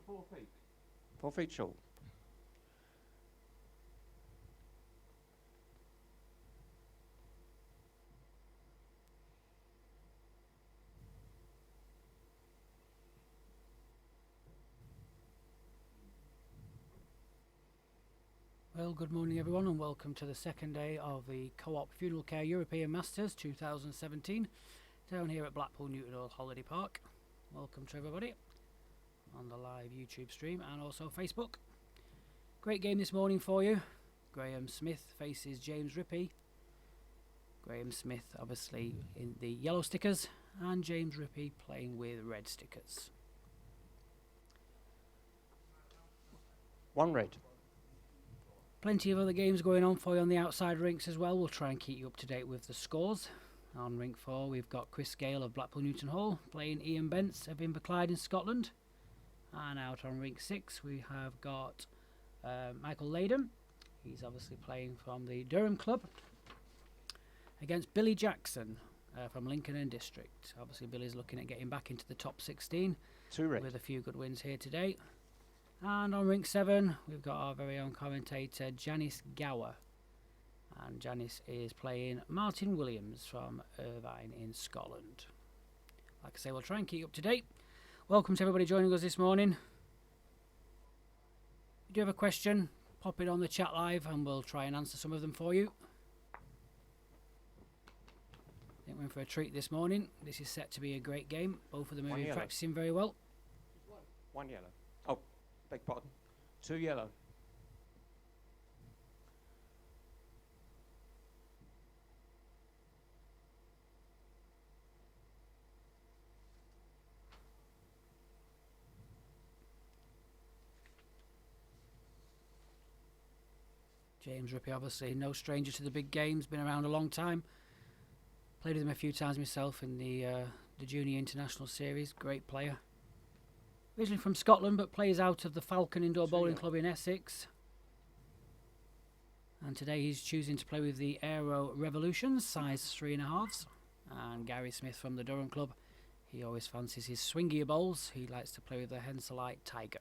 4 feet. 4 feet short. Well, good morning everyone and welcome to the second day of the Co-op Funeralcare European Masters 2017 down here at Blackpool Newton Hall Holiday Park. Welcome to everybody on the live YouTube stream and also Facebook. Great game this morning for you. Graham Smith faces James Rippey. Graham Smith obviously in the yellow stickers and James Rippey playing with red stickers. 1 red. Plenty of other games going on for you on the outside rinks as well. We'll try and keep you up to date with the scores. On rink 4 we've got Chris Gale of Blackpool Newton Hall playing Ian Bents of Inverclyde in Scotland. And out on rink 6 we have got Michael Layden. He's obviously playing from the Durham Club against Billy Jackson from Lincoln and District. Obviously Billy's looking at getting back into the top 16 2 red. with a few good wins here today. And on rink 7 we've got our very own commentator Janice Gower, and Janice is playing Martin Williams from Irvine in Scotland. Like I say, we'll try and keep you up to date. Welcome to everybody joining us this morning. If you do have a question, pop it on the chat live and we'll try and answer some of them for you. I think we're in for a treat this morning. This is set to be a great game. Both of them are practicing very well. 1 yellow. Oh, beg pardon. 2 yellow. James Rippey, obviously no stranger to the big games, been around a long time. Played with him a few times myself in the Junior International Series. Great player. Originally from Scotland, but plays out of the Falcon Indoor Bowling Club in Essex. And today he's choosing to play with the Aero Revolutions, size 3.5s. And Gary Smith from the Durham Club, he always fancies his swingier bowls. He likes to play with the Henselite Tiger.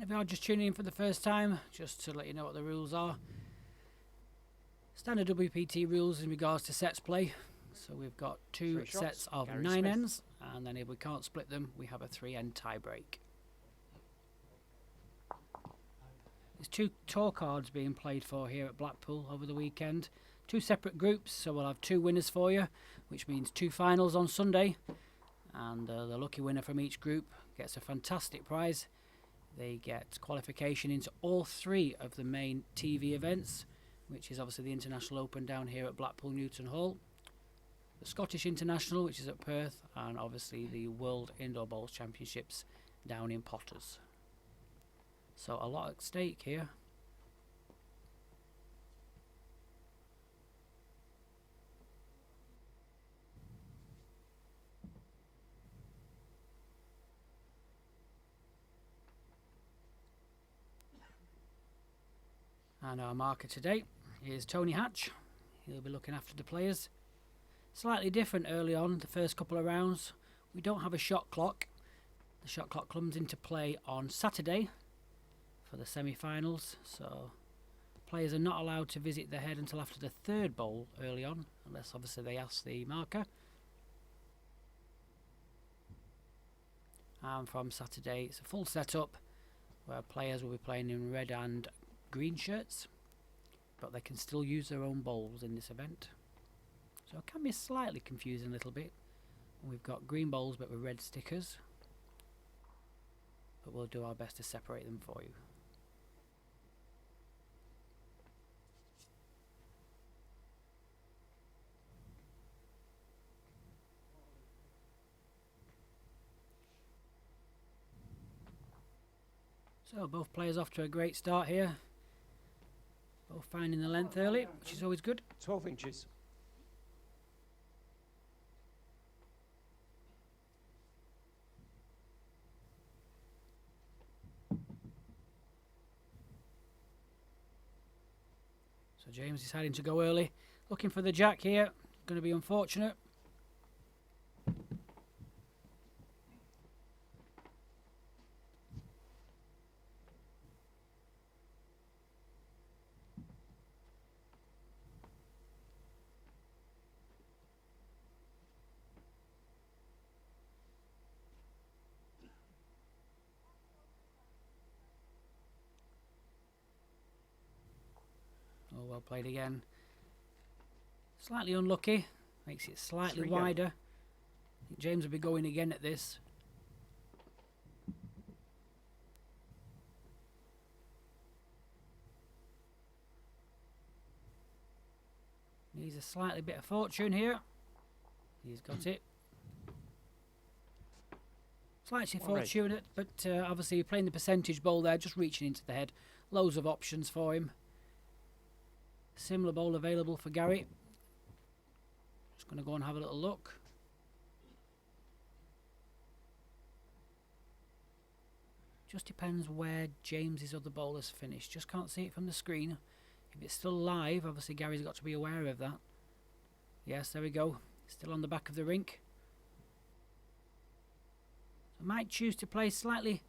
If you are just tuning in for the first time, just to let you know what the rules are. Standard WPT rules in regards to sets play. So we've got 2 sets of Gary 9 Smith. ends, and then if we can't split them, we have a 3-end tie break. There's 2 tour cards being played for here at Blackpool over the weekend. 2 separate groups, so we'll have 2 winners for you, which means 2 finals on Sunday. And the lucky winner from each group gets a fantastic prize. They get qualification into all 3 of the main TV events, which is obviously the International Open down here at Blackpool Newton Hall, the Scottish International, which is at Perth, and obviously the World Indoor Bowls Championships down in Potters. So a lot at stake here. And our marker today is Tony Hatch. He'll be looking after the players. Slightly different early on, the first couple of rounds. We don't have a shot clock. The shot clock comes into play on Saturday for the semi-finals. So players are not allowed to visit the head until after the 3rd bowl early on, unless obviously they ask the marker. And from Saturday it's a full setup where players will be playing in red and green shirts, but they can still use their own bowls in this event. So it can be slightly confusing a little bit. We've got green bowls but with red stickers, but we'll do our best to separate them for you. So both players off to a great start here. Both finding the length early, which is always good. 12 inches. So James deciding to go early. Looking for the jack here. Going to be unfortunate. Oh, well played again. Slightly unlucky. Makes it slightly Three wider. I think James will be going again at this. Needs a slightly bit of fortune here. He's got it. Slightly fortunate, but obviously you're playing the percentage bowl there, just reaching into the head. Loads of options for him. Similar bowl available for Gary. Just going to go and have a little look. Just depends where James's other bowler's finished. Just can't see it from the screen. If it's still live, obviously Gary's got to be aware of that. Yes, there we go. Still on the back of the rink. So might choose to play slightly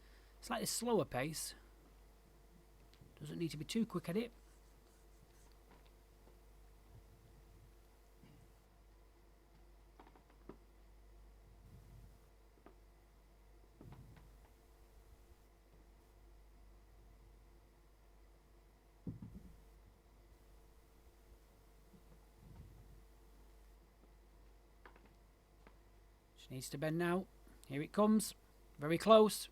slower pace. Doesn't need to be too quick at it. Just needs to bend now. Here it comes. Very close.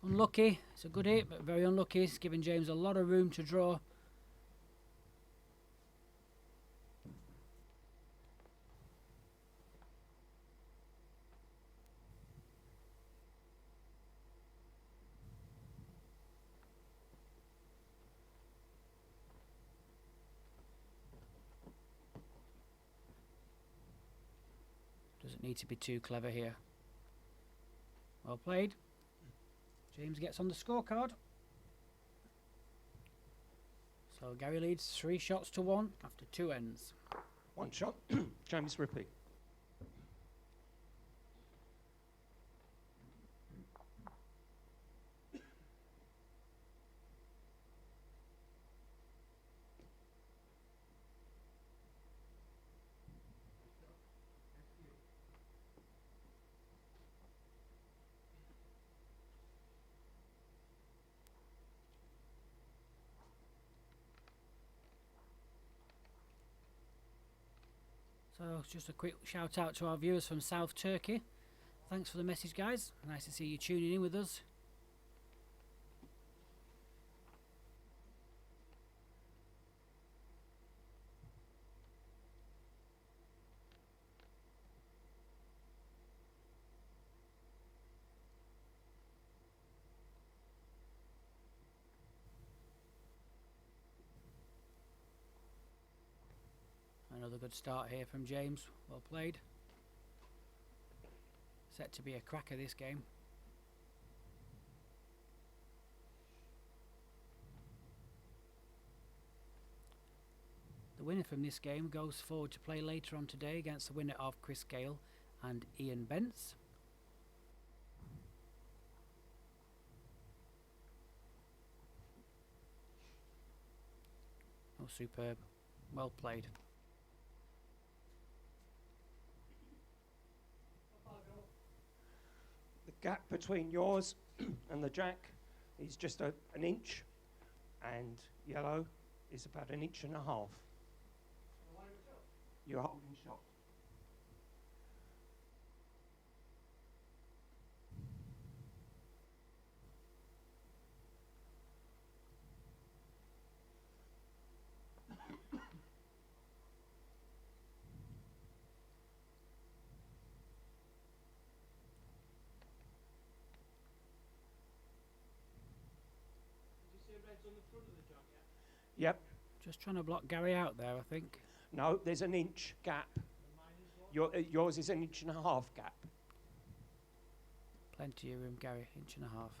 Unlucky. It's a good hit, but very unlucky. It's giving James a lot of room to draw. Doesn't need to be too clever here. Well played. James gets on the scorecard. So Gary leads 3 shots to 1 after 2 ends. 1 shot. James Rippey. So just a quick shout out to our viewers from South Turkey. Thanks for the message, guys. Nice to see you tuning in with us. Another good start here from James. Well played. Set to be a cracker this game. The winner from this game goes forward to play later on today against the winner of Chris Gale and Ian Bence. Oh, superb. Well played. The gap between yours and the jack is just an inch, and yellow is about 1.5 inches. You're holding shot. Did you say red's on the front of the jack, yeah? Yep. Just trying to block Gary out there, I think. No, there's an inch gap. Yours is an inch and a half gap. Plenty of room, Gary. Inch and a half.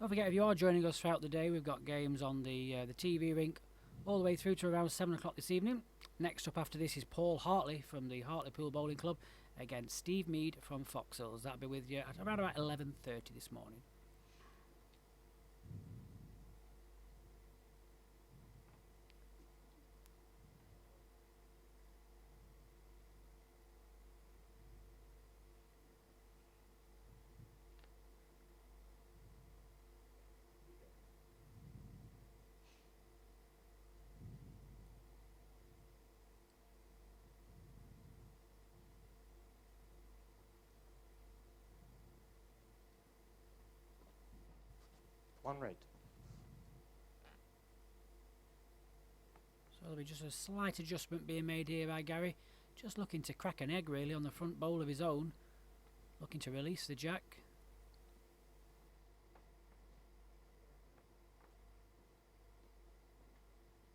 Don't forget, if you are joining us throughout the day, we've got games on the TV rink all the way through to around 7 o'clock this evening. Next up after this is Paul Hartley from the Hartlepool Bowling Club against Steve Mead from Foxhills. That'll be with you at around about 11:30 this morning. One red. So there'll be just a slight adjustment being made here by Gary. Just looking to crack an egg really on the front bowl of his own. Looking to release the jack.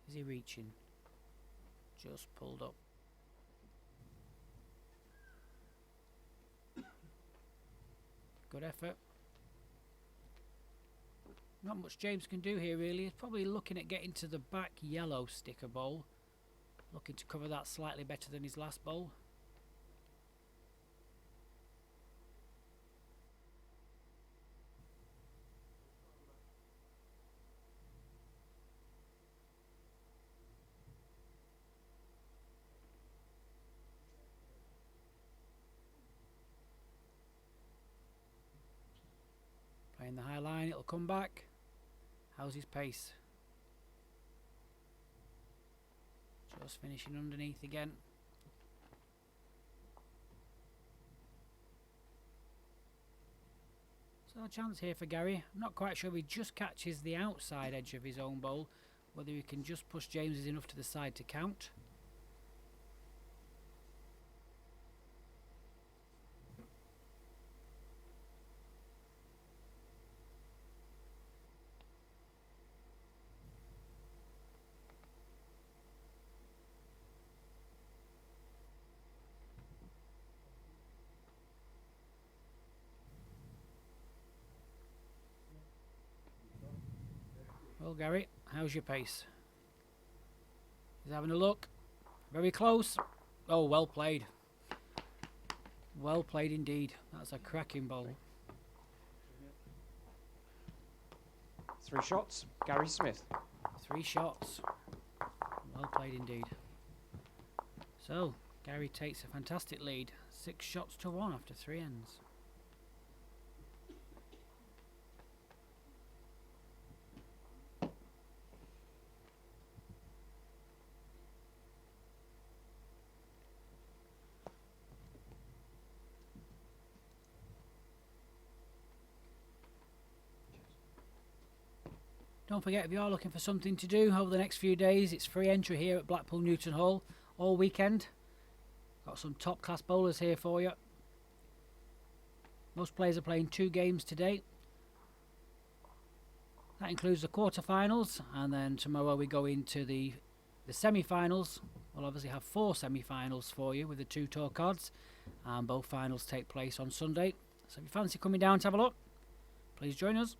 Is he reaching? Just pulled up. Good effort. Not much James can do here really. He's probably looking at getting to the back yellow sticker bowl. Looking to cover that slightly better than his last bowl. Playing the high line, it'll come back. How's his pace? Just finishing underneath again. So a chance here for Gary. I'm not quite sure if he just catches the outside edge of his own bowl, whether he can just push James's enough to the side to count. Well, Gary, how's your pace? He's having a look. Very close. Oh, well played. Well played indeed. That's a cracking bowl. 3 shots. Gary Smith. 3 shots. Well played indeed. So, Gary takes a fantastic lead. 6 shots to 1 after 3 ends. Don't forget, if you are looking for something to do over the next few days, it's free entry here at Blackpool Newton Hall all weekend. Got some top class bowlers here for you. Most players are playing 2 games today. That includes the quarter-finals, and then tomorrow we go into the semi-finals. We'll obviously have 4 semi-finals for you with the 2 tour cards, and both finals take place on Sunday. So if you fancy coming down to have a look, please join us.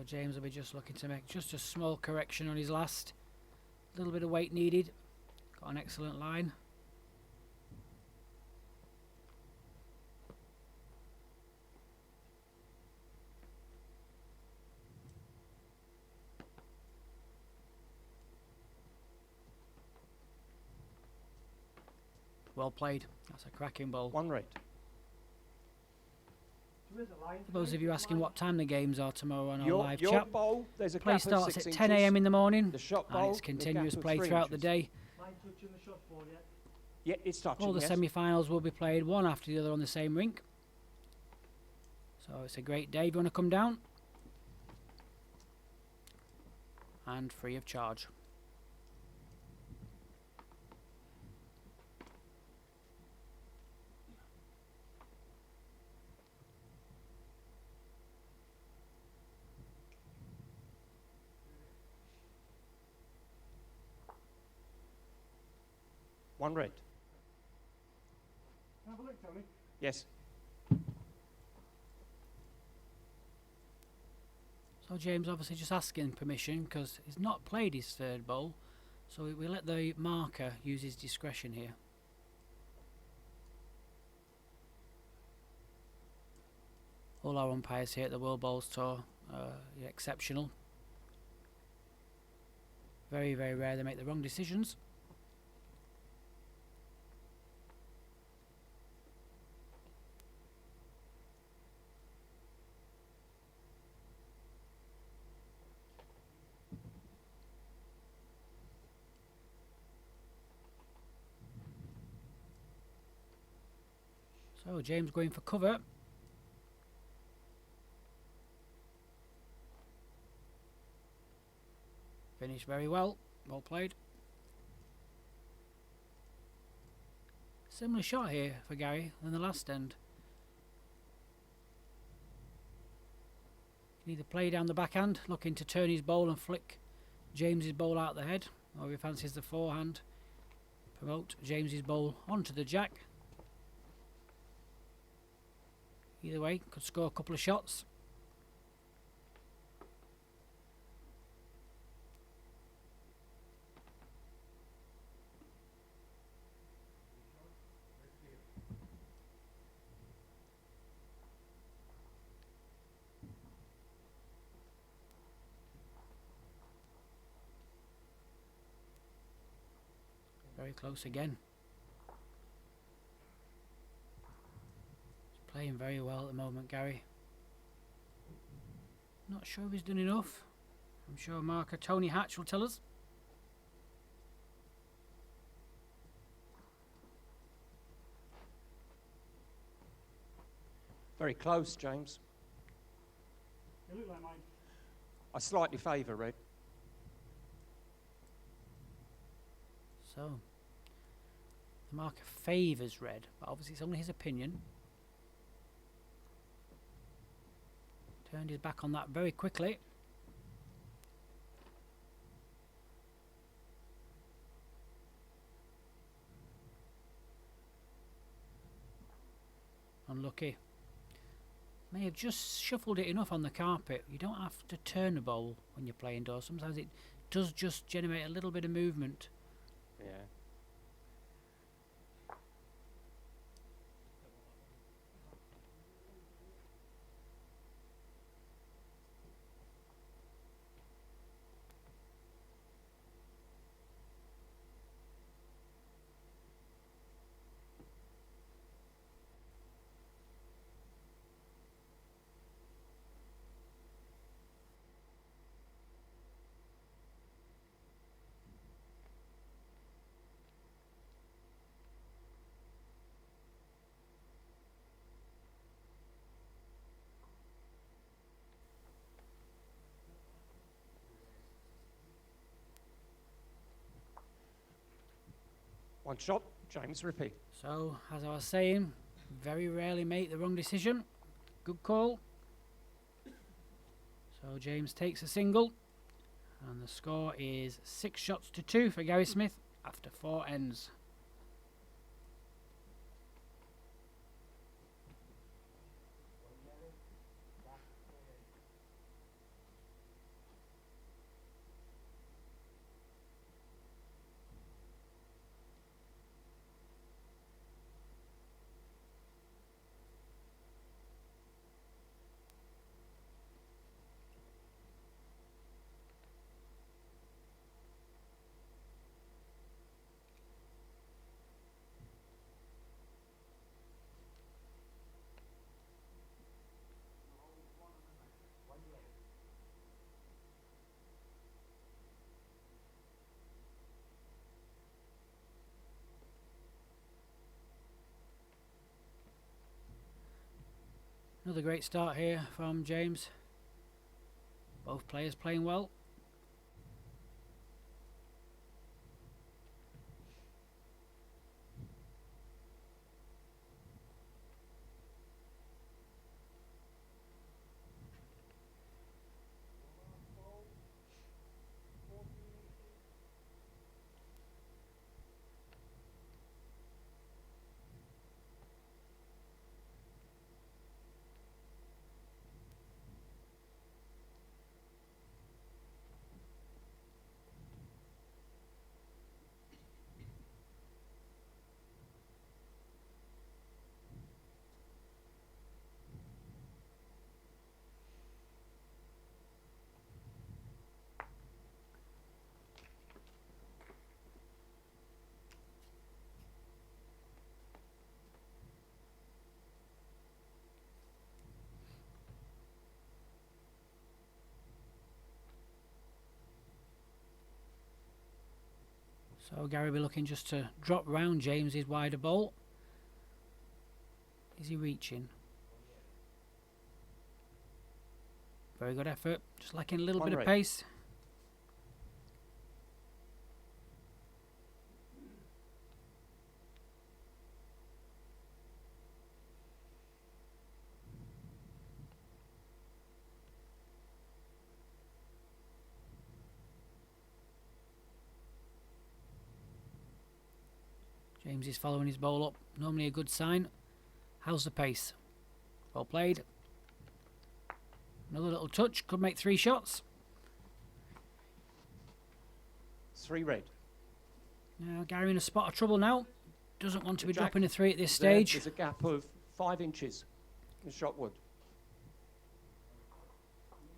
James will be just looking to make just a small correction on his last. A little bit of weight needed. Got an excellent line. Well played. That's a cracking ball. 1 red. For those of you asking what time the games are tomorrow on our live your chat, bowl, there's a play gap of starts 6 at inches. 10 AM in the morning, The shot and bowl, it's the continuous gap of play 3 throughout the inches. day. Yeah, it's touching. All the yes. semi-finals will be played one after the other on the same rink. So it's a great day if you want to come down. And free of charge. One red. Have a look, Tony. Yes. So James obviously just asking permission because he's not played his third bowl, so we let the marker use his discretion here. All our umpires here at the World Bowls Tour are exceptional. Very, very rare they make the wrong decisions. So James going for cover. Finished very well. Well played. Similar shot here for Gary than the last end. Can either play down the backhand, looking to turn his bowl and flick James's bowl out the head, or if he fancies the forehand, promote James's bowl onto the jack. Either way, could score a couple of shots. Very close again. He's playing very well at the moment, Gary. Not sure if he's done enough. I'm sure marker Tony Hatch will tell us. Very close, James. You look like mine. I slightly favour red. So, the marker favours red, but obviously it's only his opinion. Turned his back on that very quickly. Unlucky. May have just shuffled it enough on the carpet. You don't have to turn a bowl when you're playing indoors. Sometimes it does just generate a little bit of movement. Yeah. One shot, James Rippey. So, as I was saying, very rarely make the wrong decision. Good call. So James takes a single, and the score is 6 shots to 2 for Gary Smith after 4 ends. Another great start here from James. Both players playing well. So Gary will be looking just to drop round James's wider ball. Is he reaching? Very good effort. Just lacking a little bit of pace. James is following his ball up. Normally a good sign. How's the pace? Well played. Another little touch. Could make 3 shots. 3 red. Now Gary in a spot of trouble now. Doesn't want to be dropping a 3 at this stage. There's a gap of 5 inches in shot wood.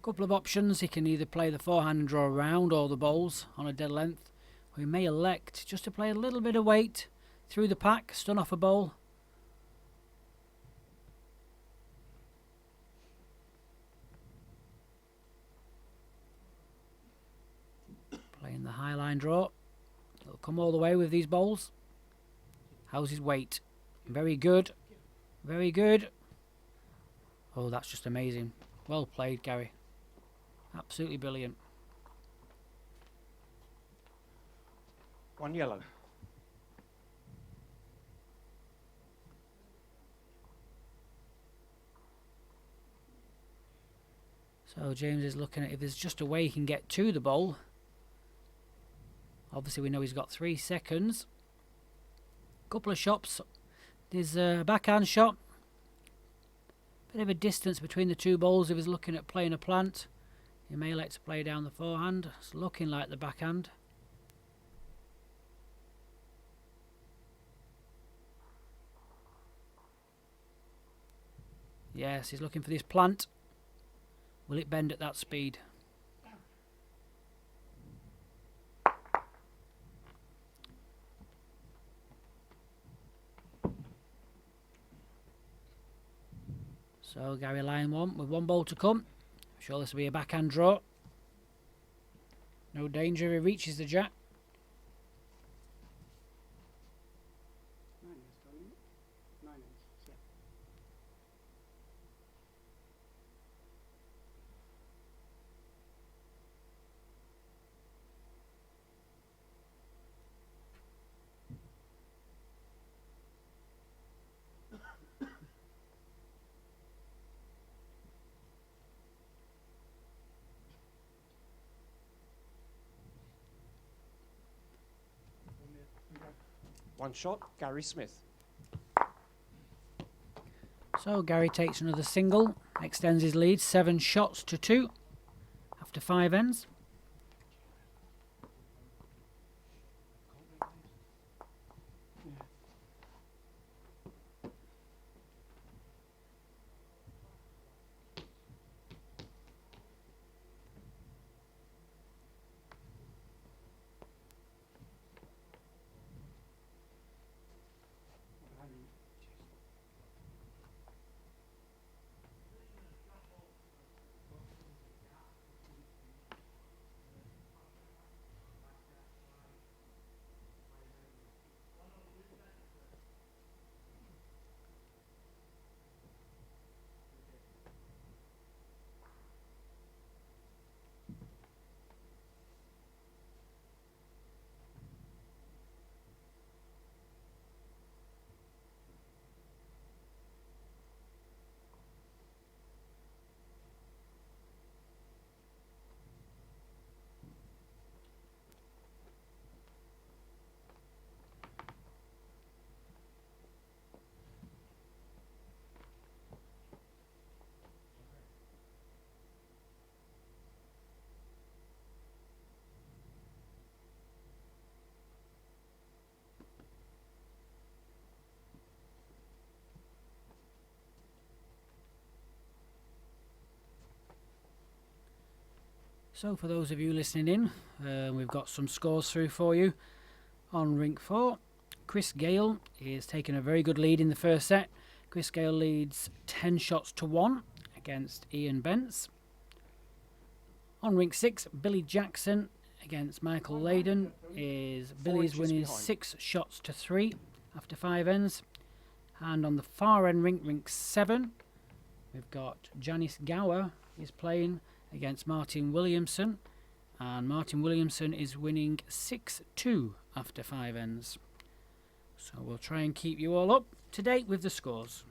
Couple of options. He can either play the forehand and draw around or the bowls on a dead length. Or he may elect just to play a little bit of weight through the pack, stun off a bowl. Playing the high line draw. He'll come all the way with these bowls. How's his weight? Very good. Very good. Oh, that's just amazing. Well played, Gary. Absolutely brilliant. 1 yellow. So James is looking at if there's just a way he can get to the bowl. Obviously we know he's got 3 seconds. Couple of shots. There's a backhand shot. Bit of a distance between the 2 bowls if he's looking at playing a plant. He may elect to play down the forehand. It's looking like the backhand. Yes, he's looking for this plant. Will it bend at that speed? So Gary line 1 with 1 ball to come. I'm sure this will be a backhand draw. No danger, he reaches the jack. 9 is darling. 9 is. Yeah. One shot, Gary Smith. So Gary takes another single, extends his lead 7 shots to 2 after 5 ends. So for those of you listening in, we've got some scores through for you. On rink 4, Chris Gale is taking a very good lead in the first set. Chris Gale leads 10 shots to 1 against Ian Bence. On rink 6, Billy Jackson against Michael Layden is Billy's winning 6 shots to 3 after 5 ends. And on the far end rink, rink 7, we've got Janice Gower is playing against Martin Williamson, and Martin Williamson is winning 6-2 after 5 ends. So we'll try and keep you all up to date with the scores.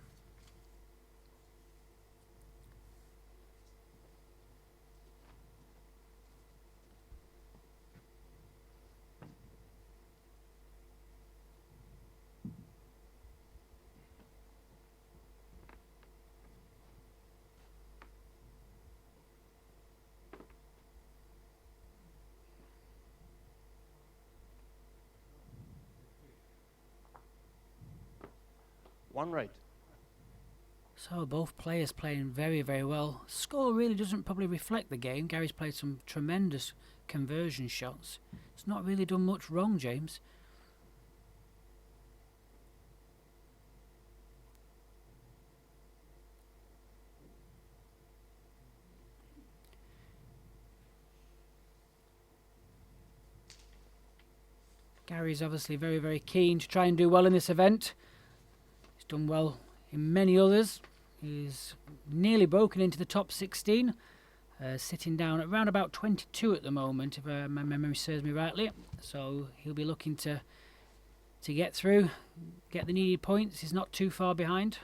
One red. So both players playing very, very well. Score really doesn't probably reflect the game. Gary's played some tremendous conversion shots. It's not really done much wrong, James. Gary's obviously very, very keen to try and do well in this event. He's done well in many others. He's nearly broken into the top 16, sitting down at around about 22 at the moment, if my memory serves me rightly. So he'll be looking to get through, get the needed points. He's not too far behind.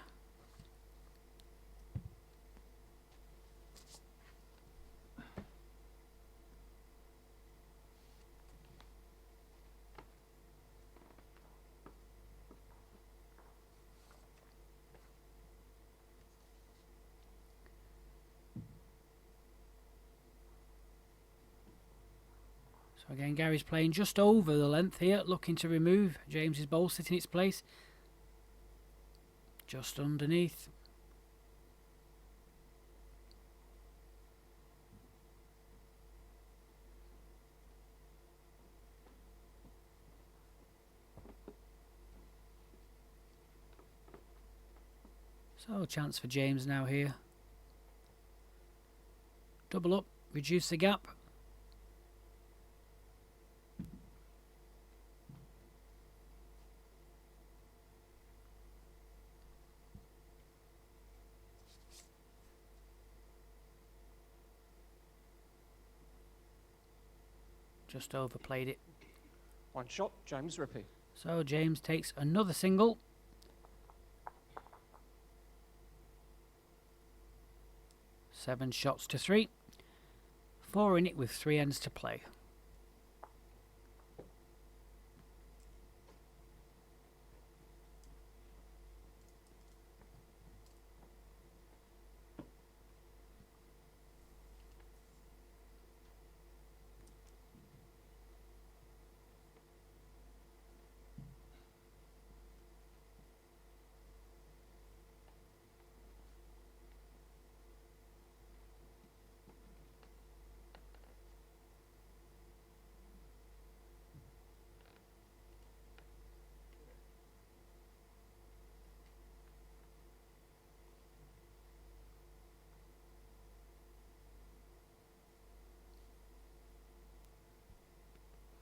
So again, Gary's playing just over the length here, looking to remove James's ball sitting in its place. Just underneath. So a chance for James now here. Double up, reduce the gap. Just overplayed it. One shot, James Rippey. So James takes another single. Seven shots to 3. 4 in it with 3 ends to play.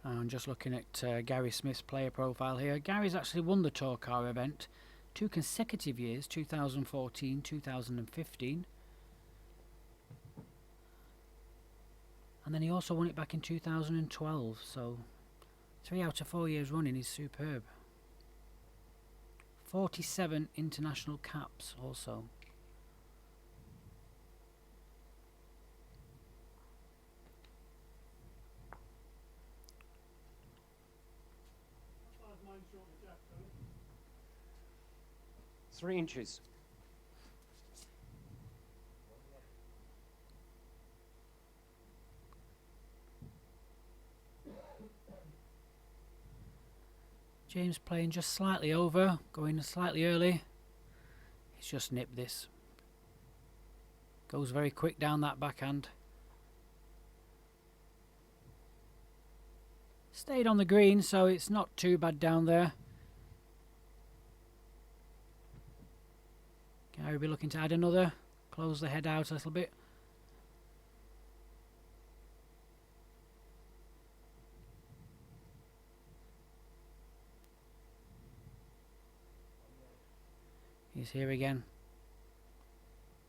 I'm just looking at Gary Smith's player profile here. Gary's actually won the Tour Car event 2 consecutive years, 2014, 2015. And then he also won it back in 2012, so 3 out of 4 years running is superb. 47 international caps also. Three inches. James playing just slightly over, going slightly early. He's just nipped this. Goes very quick down that backhand. stayed on the green, so it's not too bad down there. Gary will be looking to add another, close the head out a little bit. He's here again.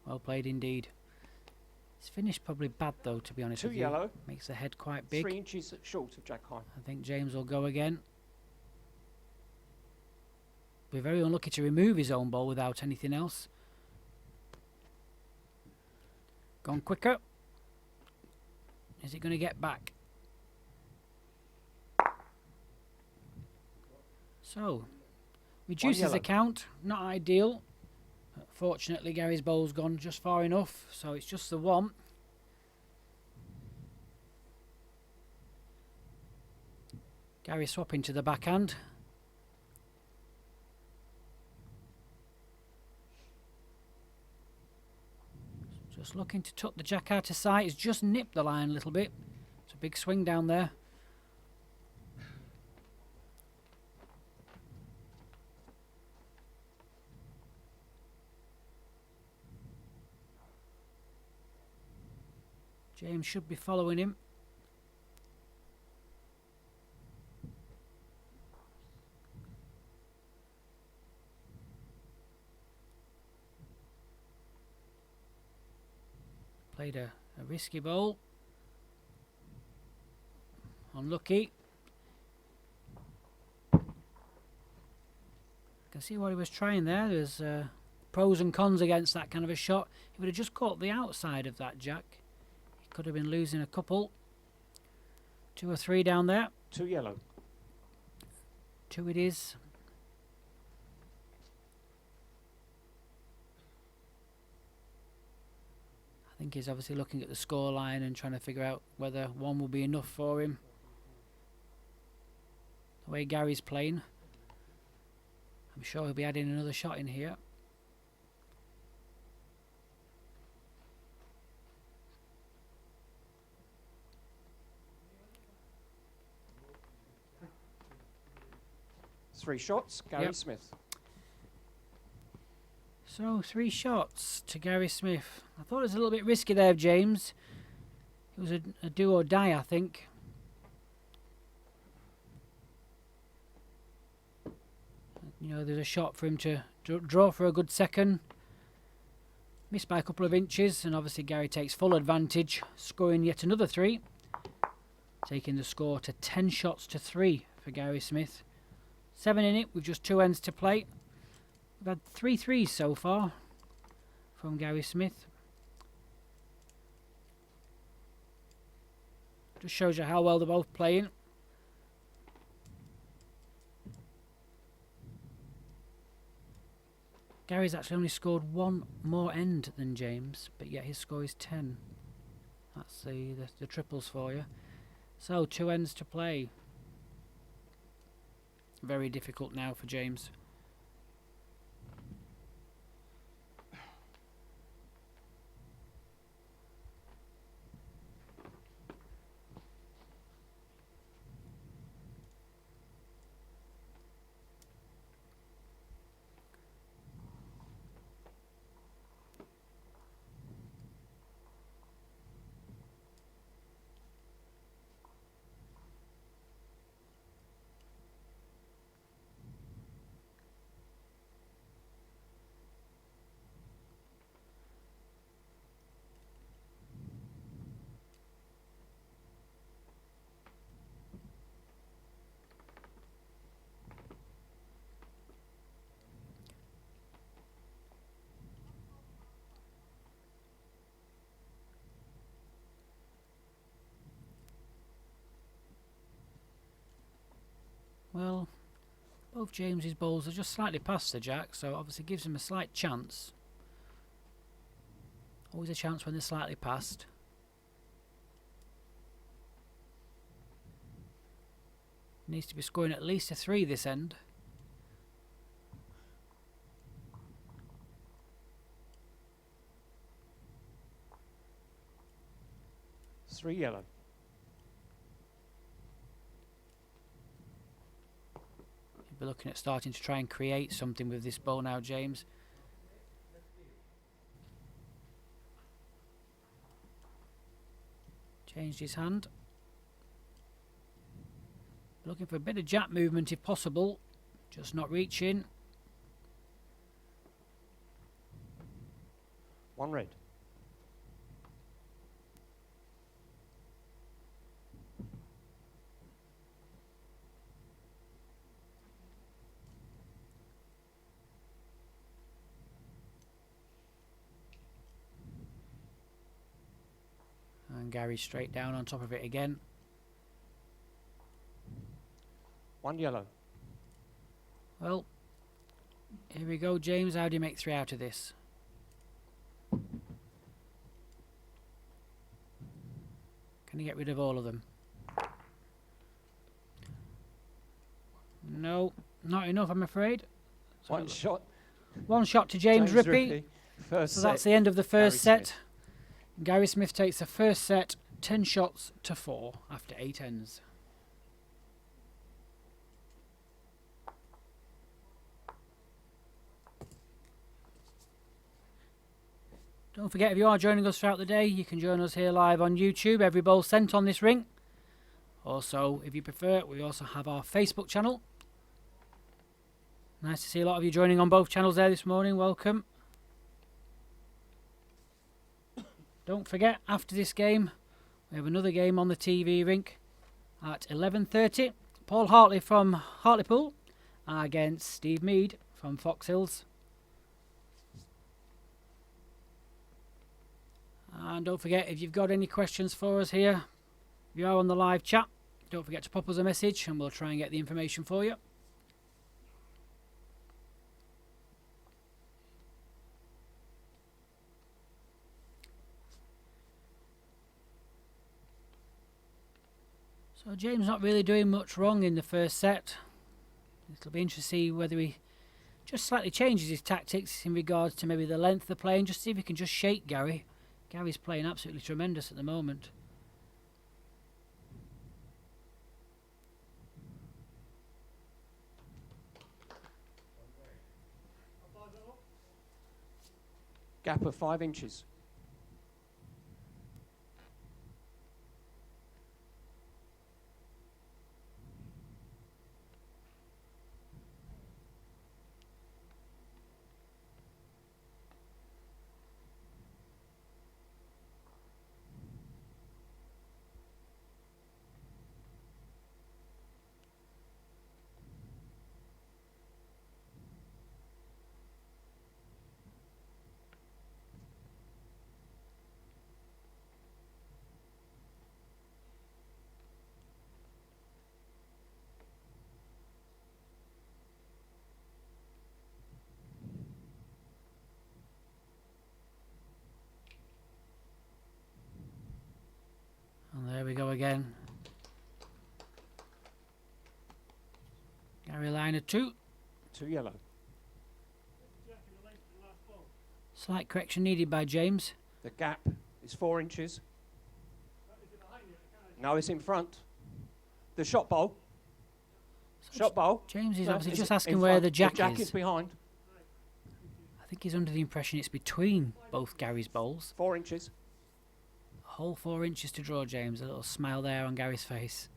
Well played indeed. It's finished probably bad though, to be honest Two with yellow. you. Makes the head quite big. 3 inches short of Jack high. I think James will go again. Be very unlucky to remove his own ball without anything else. Gone quicker. Is he going to get back? So, reduces the count. Not ideal. Fortunately, Gary's bowl's gone just far enough, so it's just the one. Gary swapping to the backhand. Just looking to tuck the jack out of sight. He's just nipped the line a little bit. It's a big swing down there. James should be following him. Played a risky bowl. Unlucky. I can see what he was trying there. There's pros and cons against that kind of a shot. He would have just caught the outside of that jack. He could have been losing a couple. 2 or 3 down there. 2 yellow. 2 it is. I think he's obviously looking at the score line and trying to figure out whether 1 will be enough for him. The way Gary's playing, I'm sure he'll be adding another shot in here. Three shots, Gary Smith. So 3 shots to Gary Smith. I thought it was a little bit risky there, James. It was a do or die, I think. You know, there's a shot for him to draw for a good second. Missed by a couple of inches, and obviously Gary takes full advantage, scoring yet another 3. Taking the score to 10 shots to 3 for Gary Smith. 7 in it with just 2 ends to play. We've had 3 threes so far from Gary Smith. Just shows you how well they're both playing. Gary's actually only scored 1 more end than James, but yet his score is 10. That's the triples for you. So 2 ends to play. Very difficult now for James. Well, both James's balls are just slightly past the jack, so obviously gives him a slight chance. Always a chance when they're slightly past. Needs to be scoring at least a 3 this end. Three yellow. be looking at starting to try and create something with this ball now, James. Changed his hand. Looking for a bit of jack movement if possible. Just not reaching. One red. And Gary straight down on top of it again. One yellow. Well, here we go, James. How do you make 3 out of this? Can you get rid of all of them? No, not enough, I'm afraid. So One shot. one shot to James Rippey. First So set. that's the end of the first Gary set. Smith. Gary Smith takes the first set 10 shots to 4 after 8 ends. Don't forget, if you are joining us throughout the day, you can join us here live on YouTube. Every ball sent on this ring. Also, if you prefer, we also have our Facebook channel. Nice to see a lot of you joining on both channels there this morning. Welcome. Don't forget, after this game, we have another game on the TV rink at 11:30. Paul Hartley from Hartlepool against Steve Mead from Fox Hills. And don't forget, if you've got any questions for us here, if you are on the live chat, don't forget to pop us a message and we'll try and get the information for you. So James not really doing much wrong in the first set. It'll be interesting to see whether he just slightly changes his tactics in regards to maybe the length of the playing, just see if he can just shake Gary. Gary's playing absolutely tremendous at the moment. Gap of 5 inches. And there we go again. Gary line of 2. 2 yellow. Slight correction needed by James. The gap is 4 inches. No, it's in front. The shot bowl. Shot bowl. James is No, obviously it's just in asking where front. the jack, The jack is. is behind. I think he's under the impression it's between both Gary's bowls. 4 inches. A whole 4 inches to draw, James. A little smile there on Gary's face.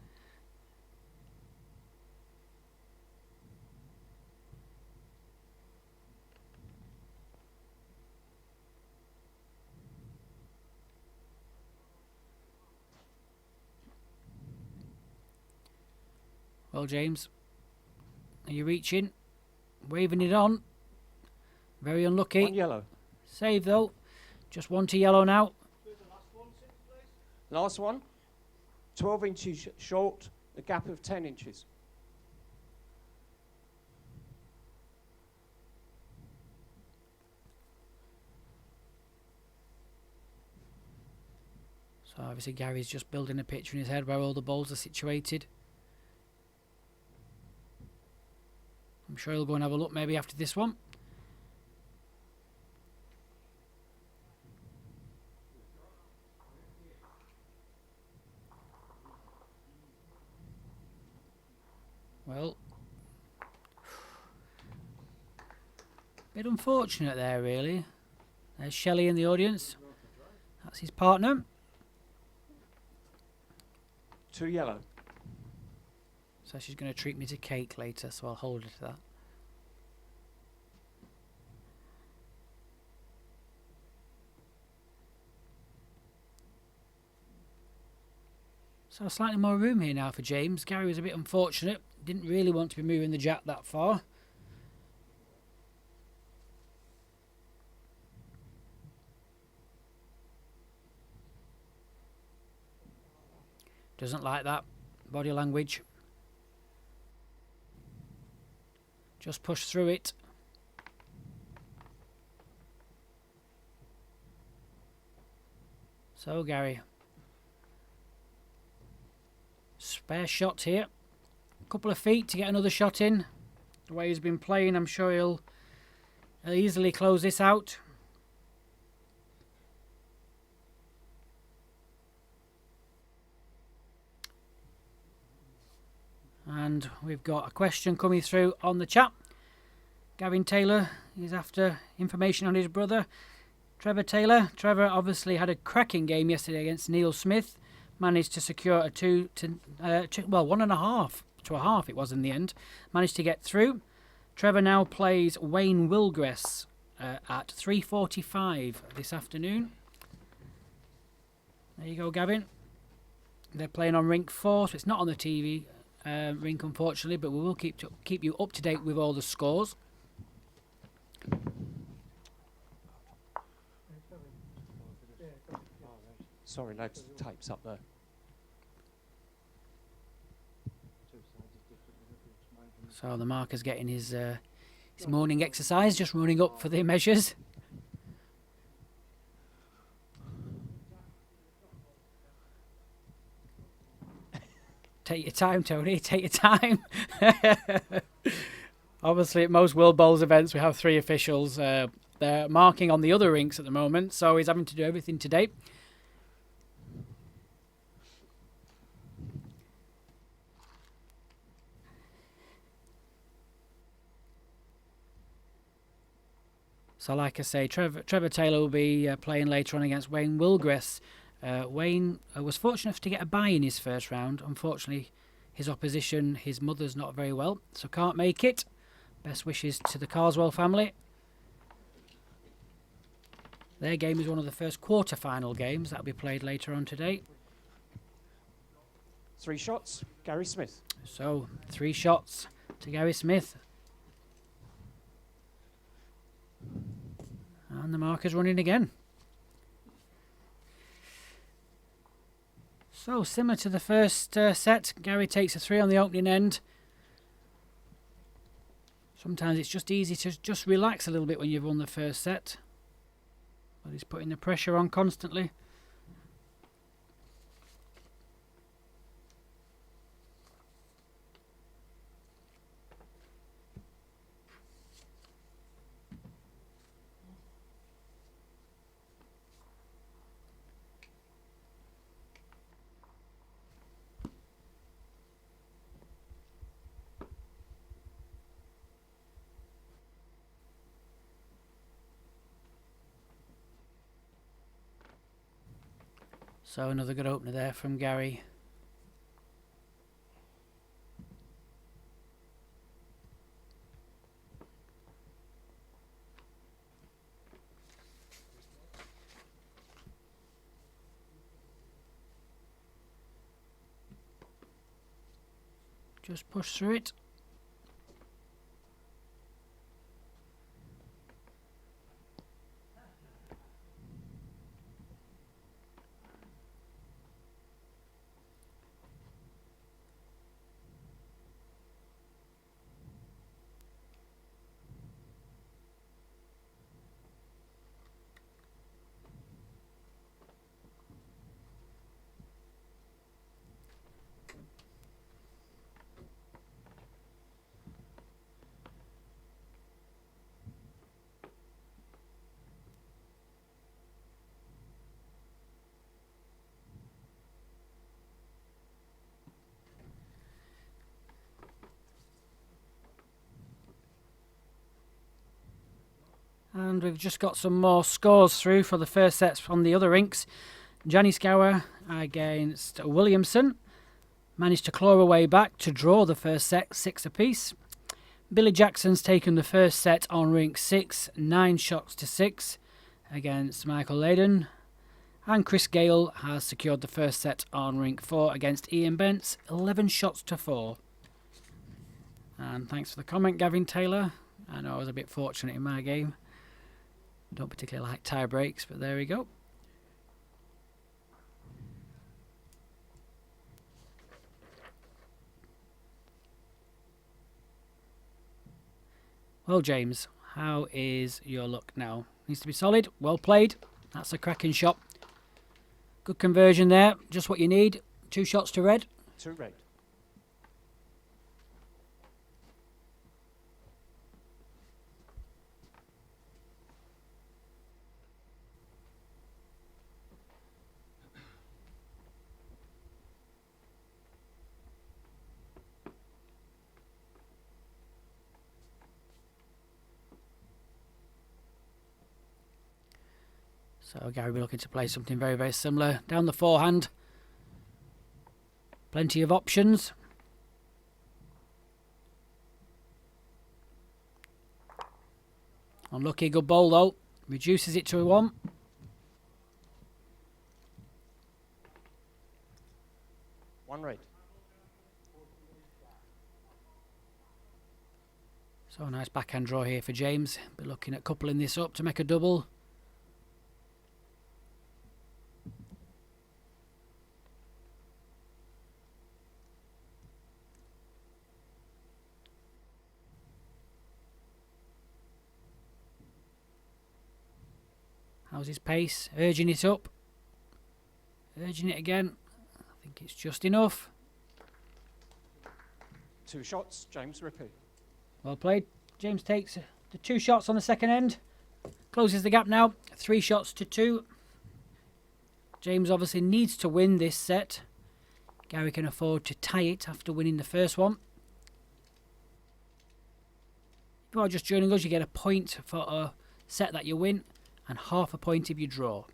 Well, James, are you reaching? Waving it on. Very unlucky. 1 yellow. Save though. Just 1 to yellow now. Last one. 12 inches short. A gap of 10 inches. So obviously Gary's just building a picture in his head where all the balls are situated. I'm sure he'll go and have a look maybe after this one. Well, Bit unfortunate there, really. There's Shelley in the audience. That's his partner. 2 yellow. So she's going to treat me to cake later, so I'll hold her to that. So slightly more room here now for James. Gary was a bit unfortunate. Didn't really want to be moving the jack that far. Doesn't like that body language. Just push through it. So Gary. Spare shot here. A couple of feet to get another shot in. The way he's been playing, I'm sure he'll easily close this out. And we've got a question coming through on the chat. Gavin Taylor is after information on his brother, Trevor Taylor. Trevor obviously had a cracking game yesterday against Neil Smith. Managed to secure a 1.5 to a half it was in the end. Managed to get through. Trevor now plays Wayne Wilgress at 3:45 this afternoon. There you go, Gavin. They're playing on rink 4, so it's not on the TV rink, unfortunately, but we will keep you up to date with all the scores. Sorry, lads, the tape's up there. So the marker's getting his morning exercise, just running up for the measures. Take your time, Tony, take your time. Obviously, at most World Bowls events, we have 3 officials. They're marking on the other rinks at the moment, so he's having to do everything today. So like I say, Trevor Taylor will be playing later on against Wayne Wilgress. Wayne was fortunate enough to get a bye in his first round. Unfortunately, his opposition, his mother's not very well, so can't make it. Best wishes to the Carswell family. Their game is one of the first quarter-final games that will be played later on today. 3 shots, Gary Smith. So, 3 shots to Gary Smith. And the marker's running again. So, similar to the first set, Gary takes a 3 on the opening end. Sometimes it's just easy to just relax a little bit when you've won the first set. But he's putting the pressure on constantly. So another good opener there from Gary. Just push through it. And we've just got some more scores through for the first sets from the other rinks. Gianni Scower against Williamson managed to claw away back to draw the first set 6 apiece. Billy Jackson's taken the first set on rink 6, 9 shots to 6 against Michael Layden. And Chris Gale has secured the first set on rink 4 against Ian Bentz, 11 shots to 4. And thanks for the comment, Gavin Taylor. I know I was a bit fortunate in my game. Don't particularly like tie breaks, but there we go. Well, James, how is your luck now? Needs to be solid. Well played. That's a cracking shot. Good conversion there. Just what you need. 2 shots to red. 2 red. So Gary will be looking to play something very, very similar. Down the forehand. Plenty of options. Unlucky, good bowl though. Reduces it to a 1. One red. So a nice backhand draw here for James. Be looking at coupling this up to make a double. How's his pace? Urging it up. Urging it again. I think it's just enough. 2 shots, James Rippey. Well played. James takes the 2 shots on the second end. Closes the gap now. 3 shots to 2. James obviously needs to win this set. Gary can afford to tie it after winning the first one. If you are just joining us, you get a point for a set that you win and half a point if you draw.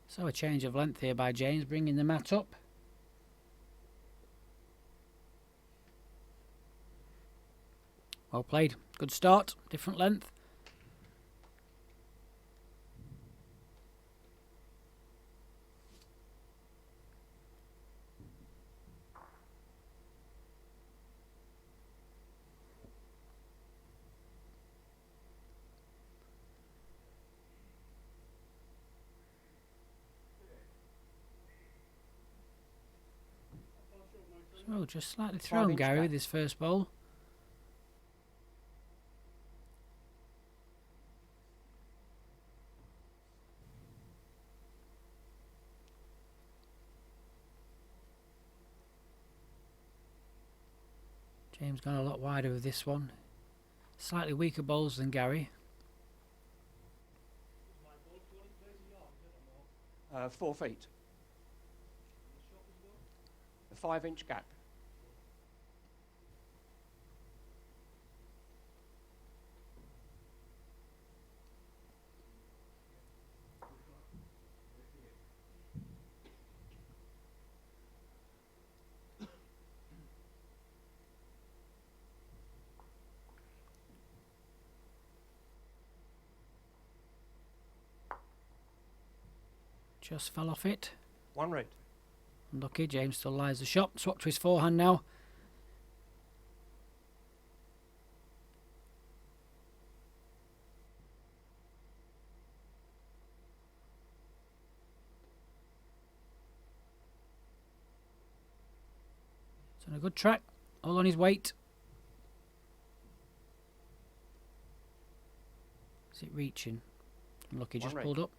So a change of length here by James, bringing the mat up. Well played. Good start. Different length. So just slightly thrown, 5-inch Gary, gap. with his first bowl. James gone a lot wider with this one. Slightly weaker bowls than Gary. 4 feet. A 5-inch gap. Just fell off it. 1 red. Unlucky, James still lies the shot. Swap to his forehand now. It's on a good track. All on his weight. Is it reaching? Lucky just One pulled red. up.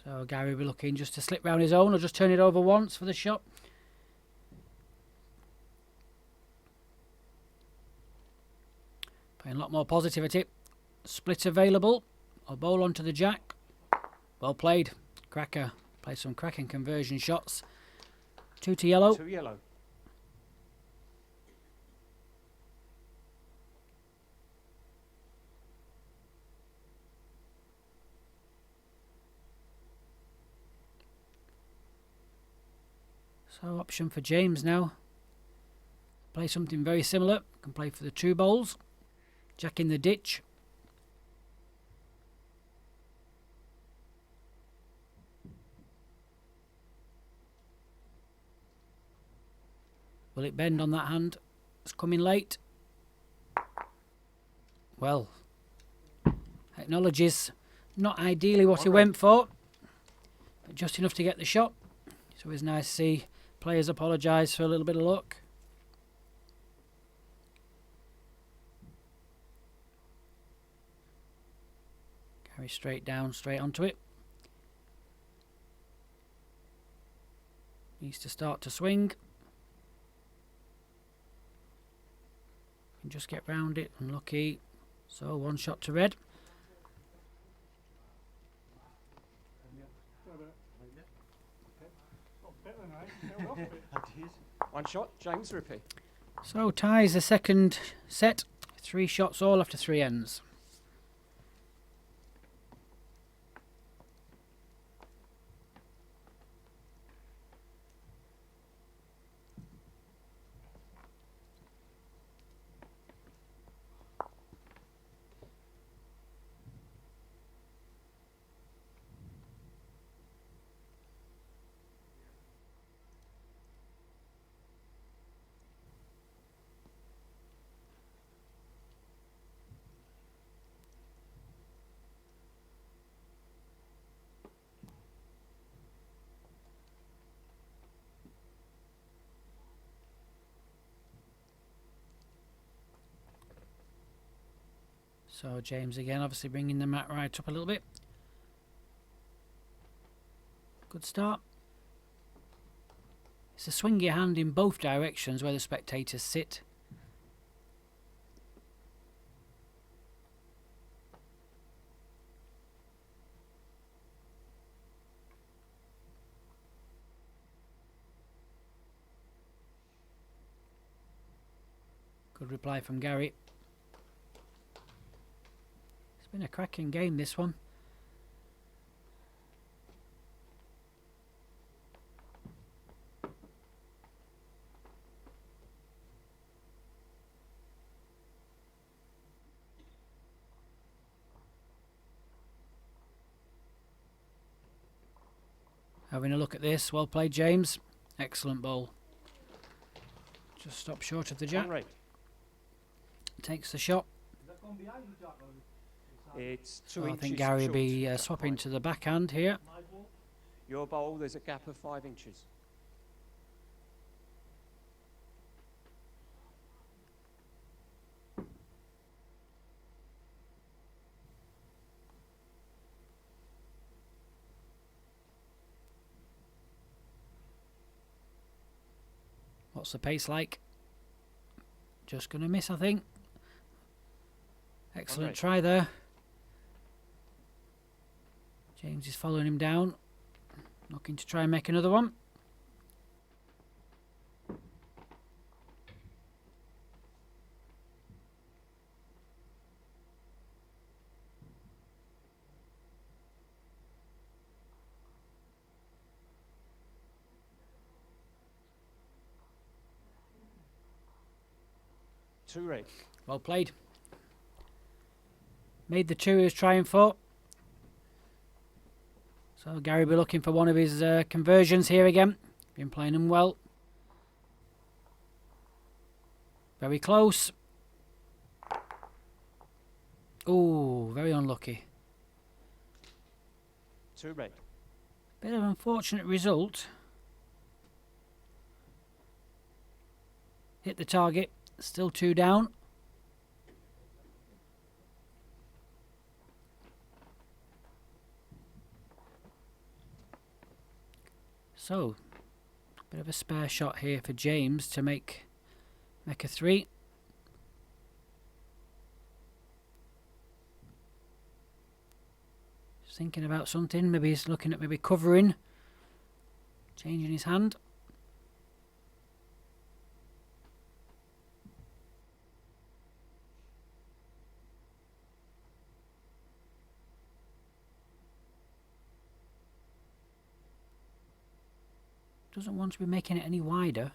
So Gary will be looking just to slip round his own or just turn it over once for the shot. Playing a lot more positivity. Split available. A bowl onto the jack. Well played. Cracker. Played some cracking conversion shots. 2 to yellow. 2 yellow. So option for James now. Play something very similar. Can play for the 2 bowls. Jack in the ditch. Will it bend on that hand? It's coming late. Well, acknowledges not ideally what he went for, but just enough to get the shot. So it's nice to see players apologise for a little bit of luck. Carry straight down, straight onto it. Needs to start to swing. Can just get round it, unlucky. So 1 shot to red. One shot, James Rippey. So ties the second set. 3 shots all after 3 ends. So James again, obviously bringing the mat right up a little bit. Good start. It's a swingy hand in both directions where the spectators sit. Good reply from Gary. It's been a cracking game, this one. Having a look at this. Well played, James. Excellent bowl. Just stop short of the jack. One red. Takes the shot. It's 2 So I inches think Gary will short be of swapping height. to the backhand here. Your bowl, there's a gap of 5 inches. What's the pace like? Just going to miss, I think. Excellent try there. James is following him down. Looking to try and make another one. Two red. Well played. Made the 2 he was trying for. So Gary will be looking for one of his conversions here again. Been playing them well. Very close. Ooh, very unlucky. Two red. Bit of an unfortunate result. Hit the target. Still 2 down. So, bit of a spare shot here for James to make a 3. Just thinking about something. Maybe he's looking at maybe covering, changing his hand. Doesn't want to be making it any wider,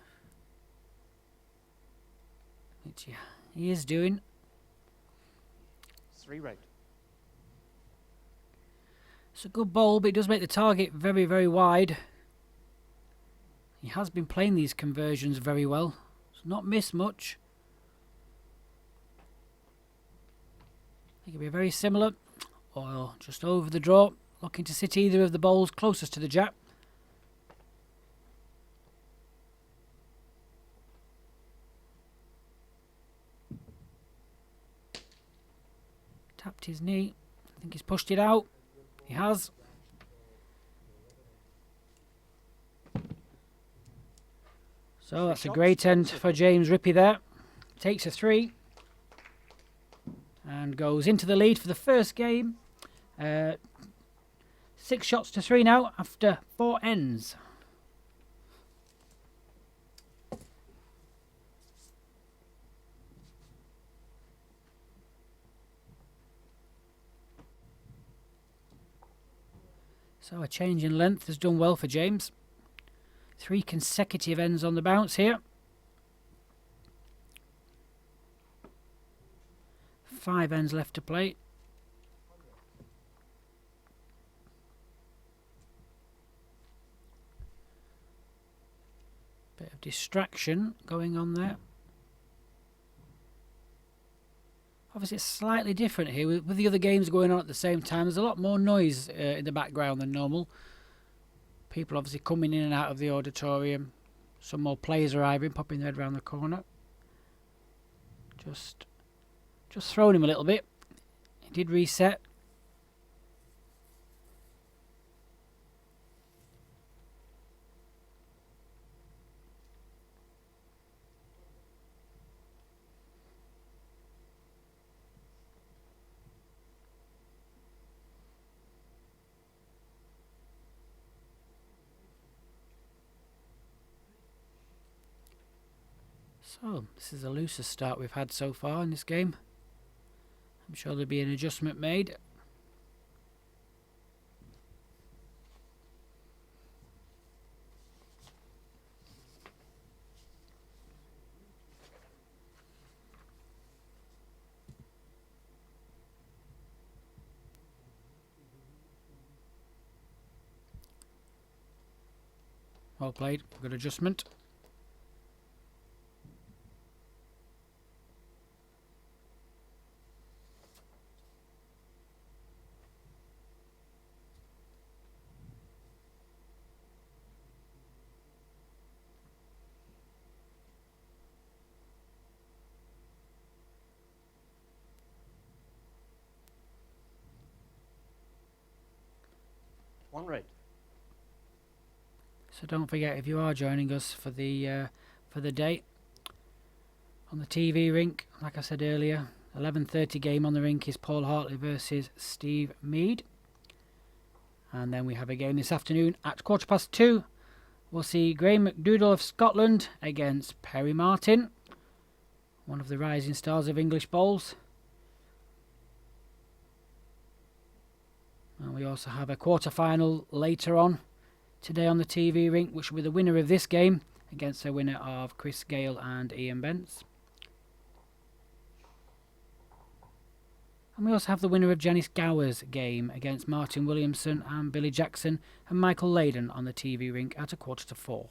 which he is doing. 3 red. It's a good bowl, but it does make the target very, very wide. He has been playing these conversions very well. It's not missed much. It could be very similar, or just over the draw, looking to sit either of the bowls closest to the jack. Tapped his knee. I think he's pushed it out. He has. So that's a great end for James Rippey there. Takes a 3 and goes into the lead for the first game. 6 shots to 3 now after 4 ends. So a change in length has done well for James. 3 consecutive ends on the bounce here. 5 ends left to play. Bit of distraction going on there. Obviously it's slightly different here with the other games going on at the same time. There's a lot more noise in the background than normal. People obviously coming in and out of the auditorium. Some more players arriving, popping their head around the corner. Just throwing him a little bit. He did reset. So, this is the loosest start we've had so far in this game. I'm sure there'll be an adjustment made. Well played, good adjustment. One red. So don't forget, if you are joining us for the day on the TV rink, like I said earlier, 11:30 game on the rink is Paul Hartley versus Steve Mead, and then we have a game this afternoon at 2:15. We'll see Graham McDougall of Scotland against Perry Martin, one of the rising stars of English bowls. And we also have a quarter-final later on today on the TV rink, which will be the winner of this game against the winner of Chris Gale and Ian Bence. And we also have the winner of Janice Gower's game against Martin Williamson and Billy Jackson and Michael Layden on the TV rink at 3:45.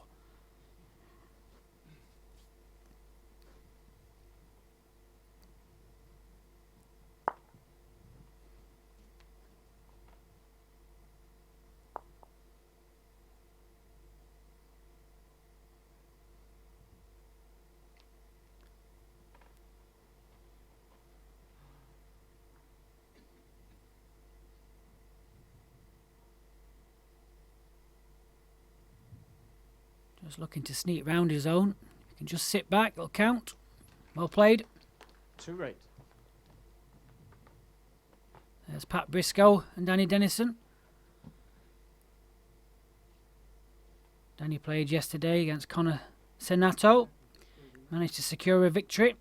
Just looking to sneak round his own. You can just sit back, it'll count. Well played. 2 red. There's Pat Briscoe and Danny Dennison. Danny played yesterday against Connor Senato. Managed to secure a victory.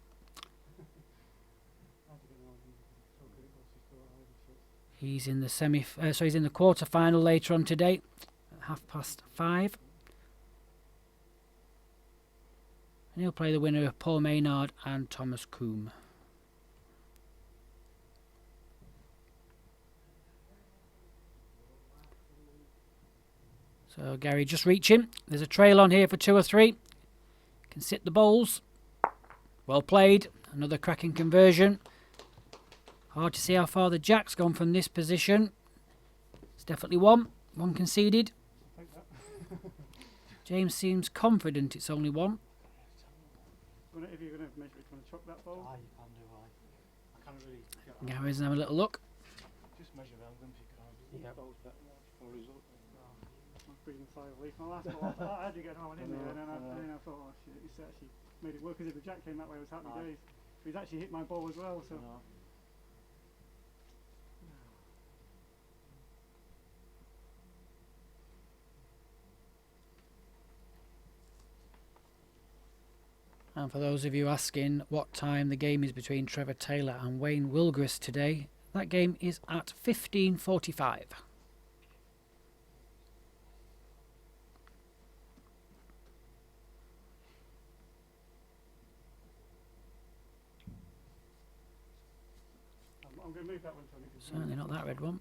He's in the he's in the quarter final later on today at 5:30. And he'll play the winner of Paul Maynard and Thomas Coombe. So Gary just reaching. There's a trail on here for 2 or 3. Can sit the bowls. Well played. Another cracking conversion. Hard to see how far the jack's gone from this position. It's definitely one. One conceded. James seems confident it's only one. If you're going to measure it, do you want to chop that bowl? Aye, you can do, aye. I can't really get that. Gary's having a little look. Just measure around them if you can. Yep. Bowl's better for a result. I was breathing a sigh of relief. My last ball, I had to get another one in there, and then I thought, oh shit, it's actually made it work, because if the jack came that way, it was happy Aye. days. He's actually hit my ball as well, so. No. And for those of you asking what time the game is between Trevor Taylor and Wayne Wilgris today, that game is at 15:45. I'm going to move that one, Tony. Certainly not that red one.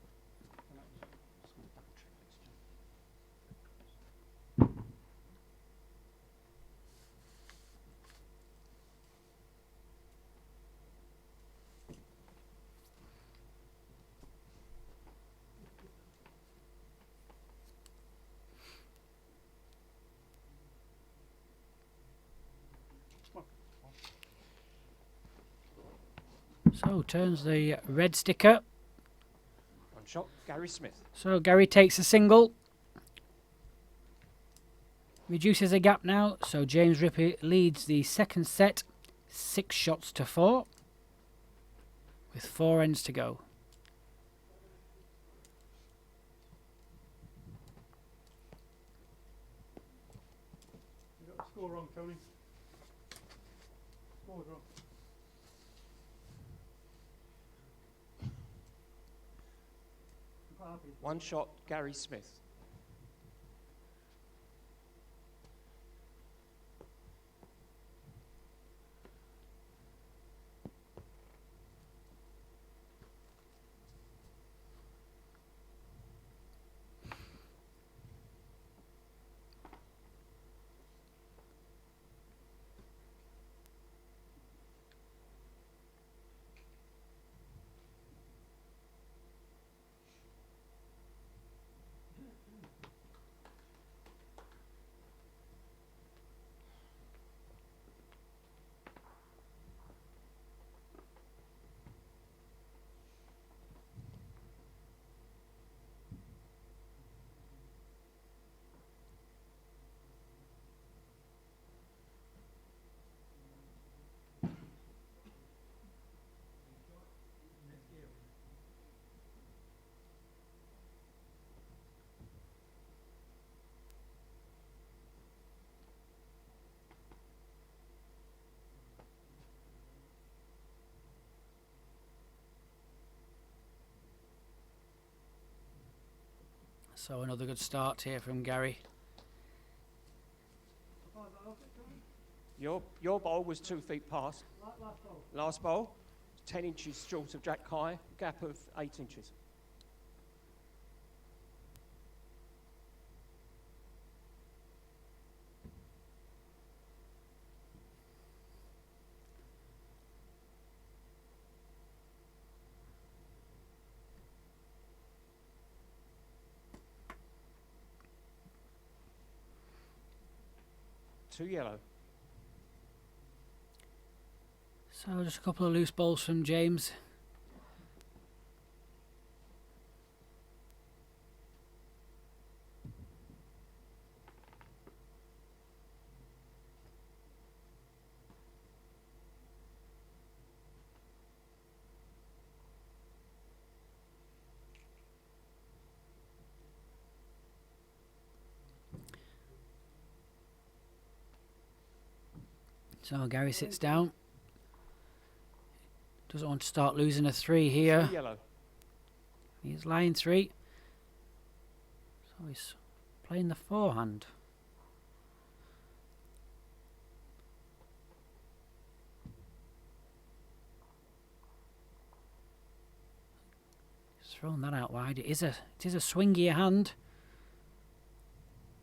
So turns the red sticker. 1 shot, Gary Smith. So Gary takes a single. Reduces the gap now. So James Rippey leads the second set 6 shots to 4. With 4 ends to go. You got the score wrong, Tony. Score's wrong. I'm quite happy. 1 shot, Gary Smith. So another good start here from Gary. Your bowl was 2 feet past. Last ball. Last bowl, 10 inches short of Jack High, gap of 8 inches. Two yellow. So just a couple of loose balls from James. So Gary sits down. Doesn't want to start losing a 3 here. 3 yellow. He's lying 3. So he's playing the forehand. He's thrown that out wide. It is a swingier hand.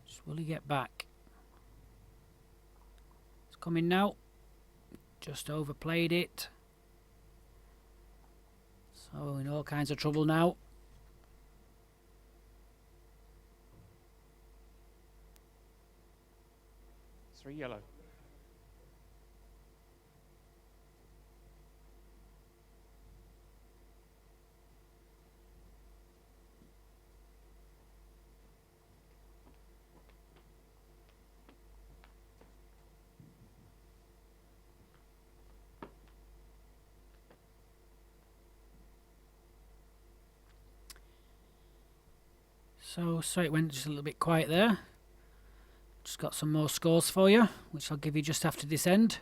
Just will he get back? It's coming now. Just overplayed it. So in all kinds of trouble now. Three yellow. So it went just a little bit quiet there. Just got some more scores for you, which I'll give you just after this end.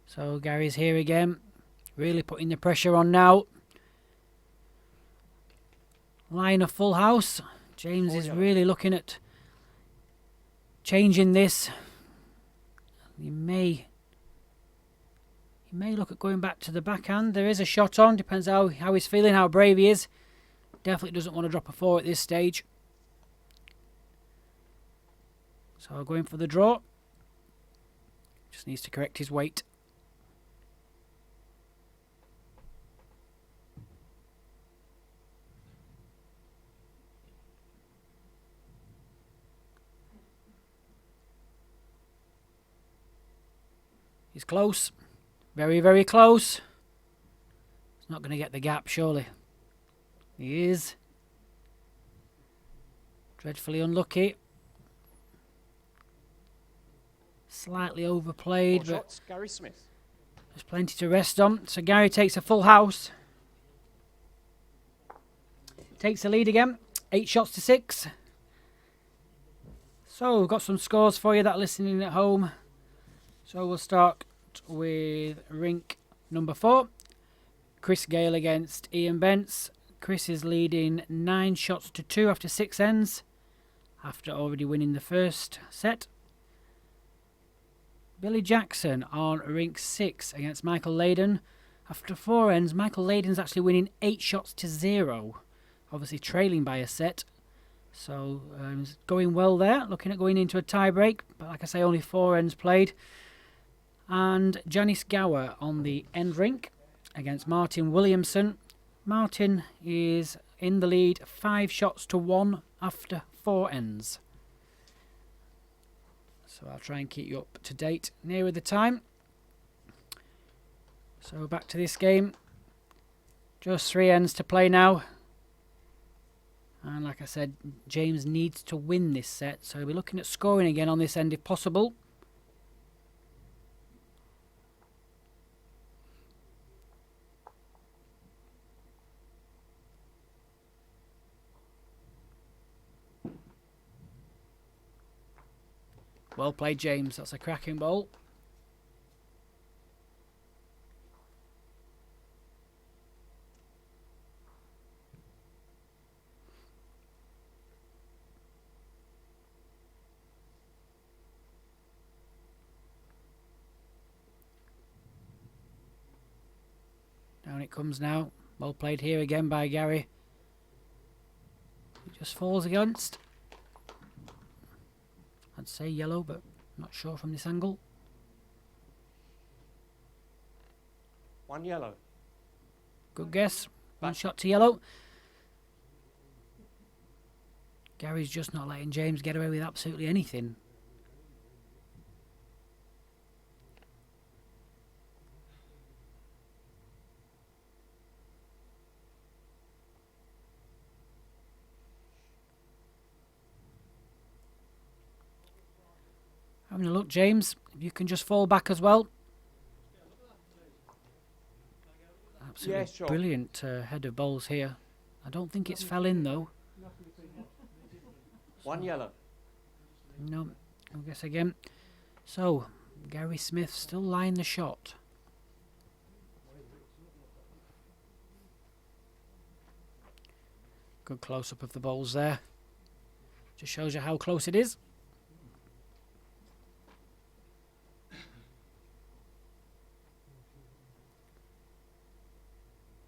So Gary's here again, really putting the pressure on now. Line of full house. James is really looking at changing this. He may look at going back to the backhand. There is a shot on. Depends how he's feeling, how brave he is. Definitely doesn't want to drop a 4 at this stage. So going for the draw. Just needs to correct his weight. He's close. Very, very close. He's not going to get the gap, surely. He is. Dreadfully unlucky. Slightly overplayed, but shots, Gary Smith. There's plenty to rest on. So Gary takes a full house. Takes the lead again. 8 shots to 6. So we've got some scores for you that are listening at home. So we'll start with rink number 4. Chris Gale against Ian Bence. Chris is leading 9 shots to 2 after 6 ends, after already winning the first set. Billy Jackson on rink 6 against Michael Layden. After 4 ends, Michael Layden's actually winning 8 shots to 0. Obviously trailing by a set. So going well there. Looking at going into a tie break. But like I say, only 4 ends played. And Janice Gower on the end rink against Martin Williamson. Martin is in the lead 5 shots to 1 after 4 ends. So I'll try and keep you up to date nearer the time. So back to this game. Just 3 ends to play now. And like I said, James needs to win this set. So we'll be looking at scoring again on this end if possible. Well played, James. That's a cracking ball. Down it comes now. Well played here again by Gary. It just falls against. I'd say yellow, but not sure from this angle. 1 yellow. Good guess. 1 shot to yellow. Gary's just not letting James get away with absolutely anything. Having a look, James. If you can just fall back as well. Absolutely Yeah, sure. Brilliant head of bowls here. I don't think it's fell in though. One yellow. No, I'll guess again. So, Gary Smith still lying the shot. Good close-up of the bowls there. Just shows you how close it is.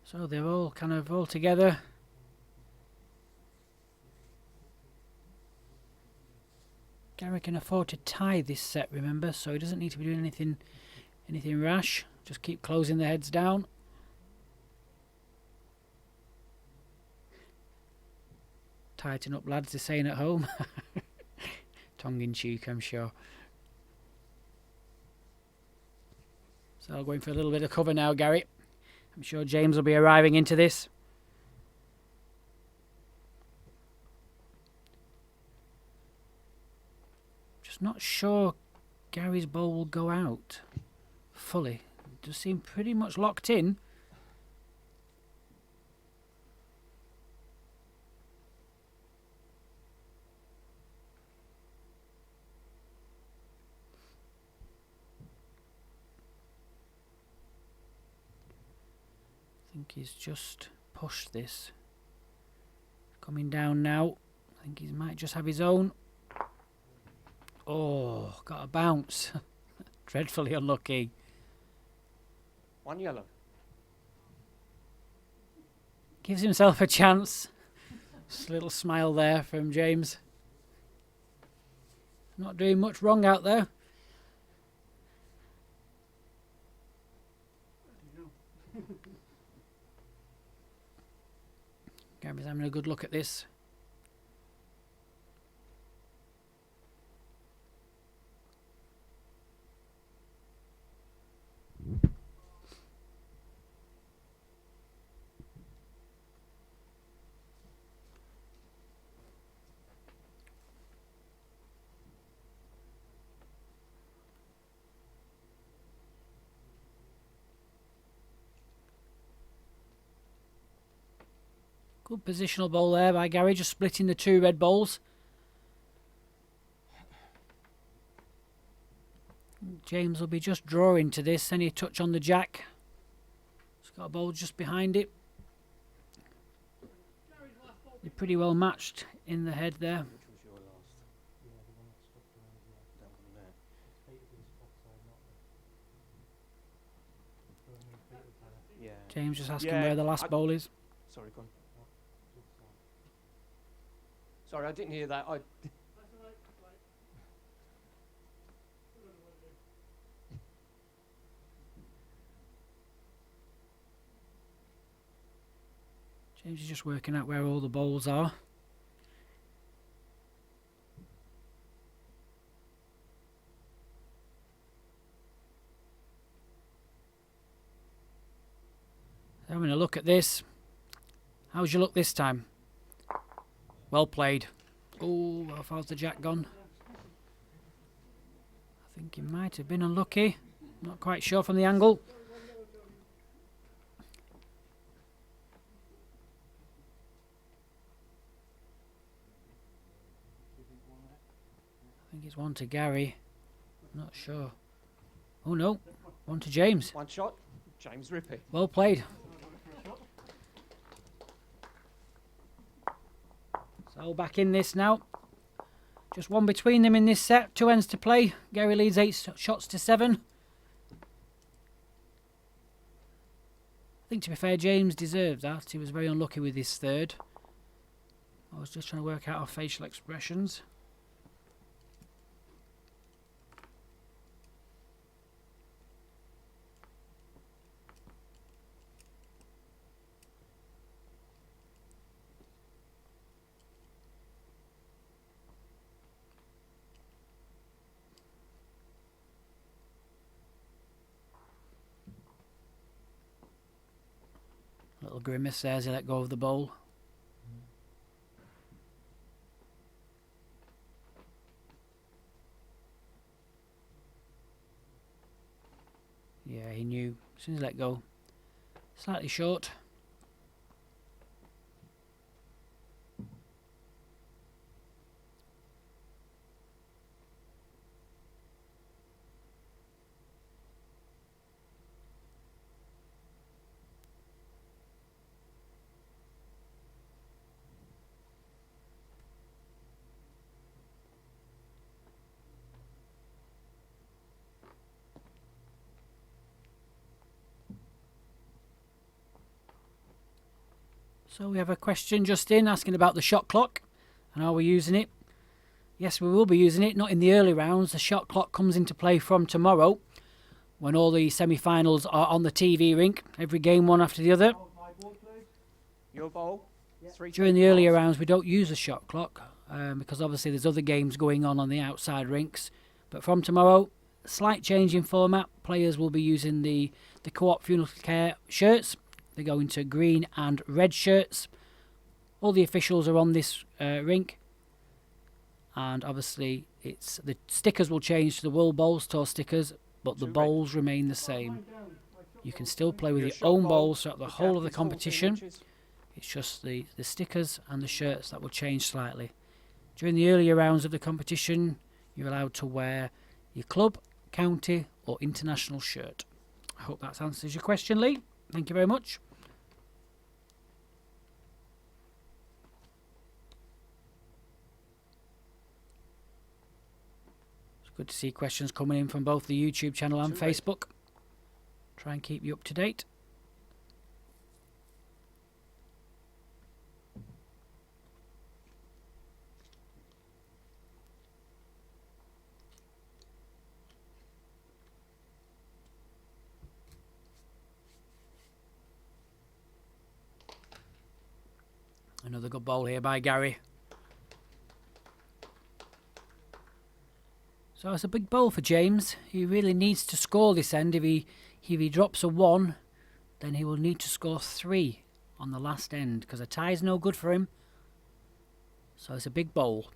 So they're all kind of all together. Gary can afford to tie this set, remember, so he doesn't need to be doing anything rash. Just keep closing the heads down. Tighten up, lads, they're saying at home. Tongue in cheek, I'm sure. So I'll go in for a little bit of cover now, Gary. I'm sure James will be arriving into this. Just not sure Gary's bowl will go out fully. It does seem pretty much locked in. I think he's just pushed this. Coming down now. I think he might just have his own. Oh, got a bounce. Dreadfully unlucky. One yellow. Gives himself a chance. Just a little smile there from James. Not doing much wrong out there. Gary's having a good look at this. Good positional bowl there by Gary, just splitting the two red bowls. James will be just drawing to this. Any touch on the jack. He's got a bowl just behind it. They're pretty well matched in the head there. Which was your last? Yeah, the one that stuck around there. That one there. Eight of these top side, not the Birmingham Peter player. Yeah. James just asking Yeah, where the last bowl is. Sorry, go on. Good side. Sorry, I didn't hear that. James is just working out where all the bowls are. Having a look at this. How's your luck this time? Well played. Oh, how far's the jack gone? I think he might have been unlucky. Not quite sure from the angle. I think it's one to Gary. Not sure. Oh no, one to James. One shot. James Rippey. Well played. So back in this now. Just one between them in this set. 2 ends to play. Gary leads 8 shots to 7. I think, to be fair, James deserved that. He was very unlucky with his third. I was just trying to work out our facial expressions. Little grimace there as he let go of the bowl. Yeah, he knew as soon as he let go. Slightly short. So we have a question just in asking about the shot clock and are we using it? Yes, we will be using it, not in the early rounds. The shot clock comes into play from tomorrow when all the semi-finals are on the TV rink, every game one after the other. Your bowl. During the earlier rounds we don't use a shot clock because obviously there's other games going on the outside rinks. But from tomorrow, slight change in format. Players will be using the Co-op Funeralcare shirts. They go into green and red shirts. All the officials are on this rink. And obviously it's the stickers will change to the World Bowls Tour stickers, but the bowls remain the same. You can still play with your own bowls throughout the whole of the competition. It's just the stickers and the shirts that will change slightly. During the earlier rounds of the competition, you're allowed to wear your club, county or international shirt. I hope that answers your question, Lee. Thank you very much. It's good to see questions coming in from both the YouTube channel and Facebook. Try and keep you up to date. Another good bowl here by Gary. So it's a big bowl for James. He really needs to score this end. If he drops a 1, then he will need to score 3 on the last end because a tie is no good for him. So it's a big bowl.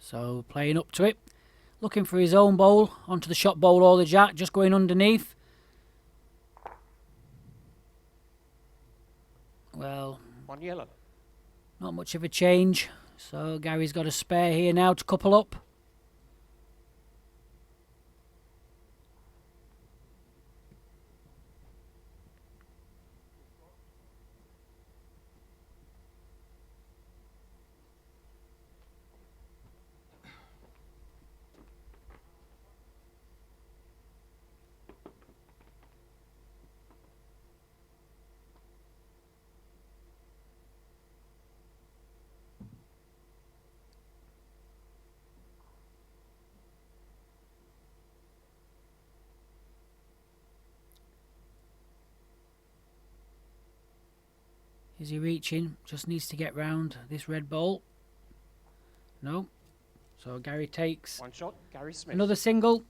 So playing up to it, looking for his own bowl, onto the shot bowl or the jack, just going underneath. Well, one yellow. Not much of a change. So Gary's got a spare here now to couple up. Is he reaching? Just needs to get round this red ball. No. So Gary takes one shot. Gary Smith. Another single.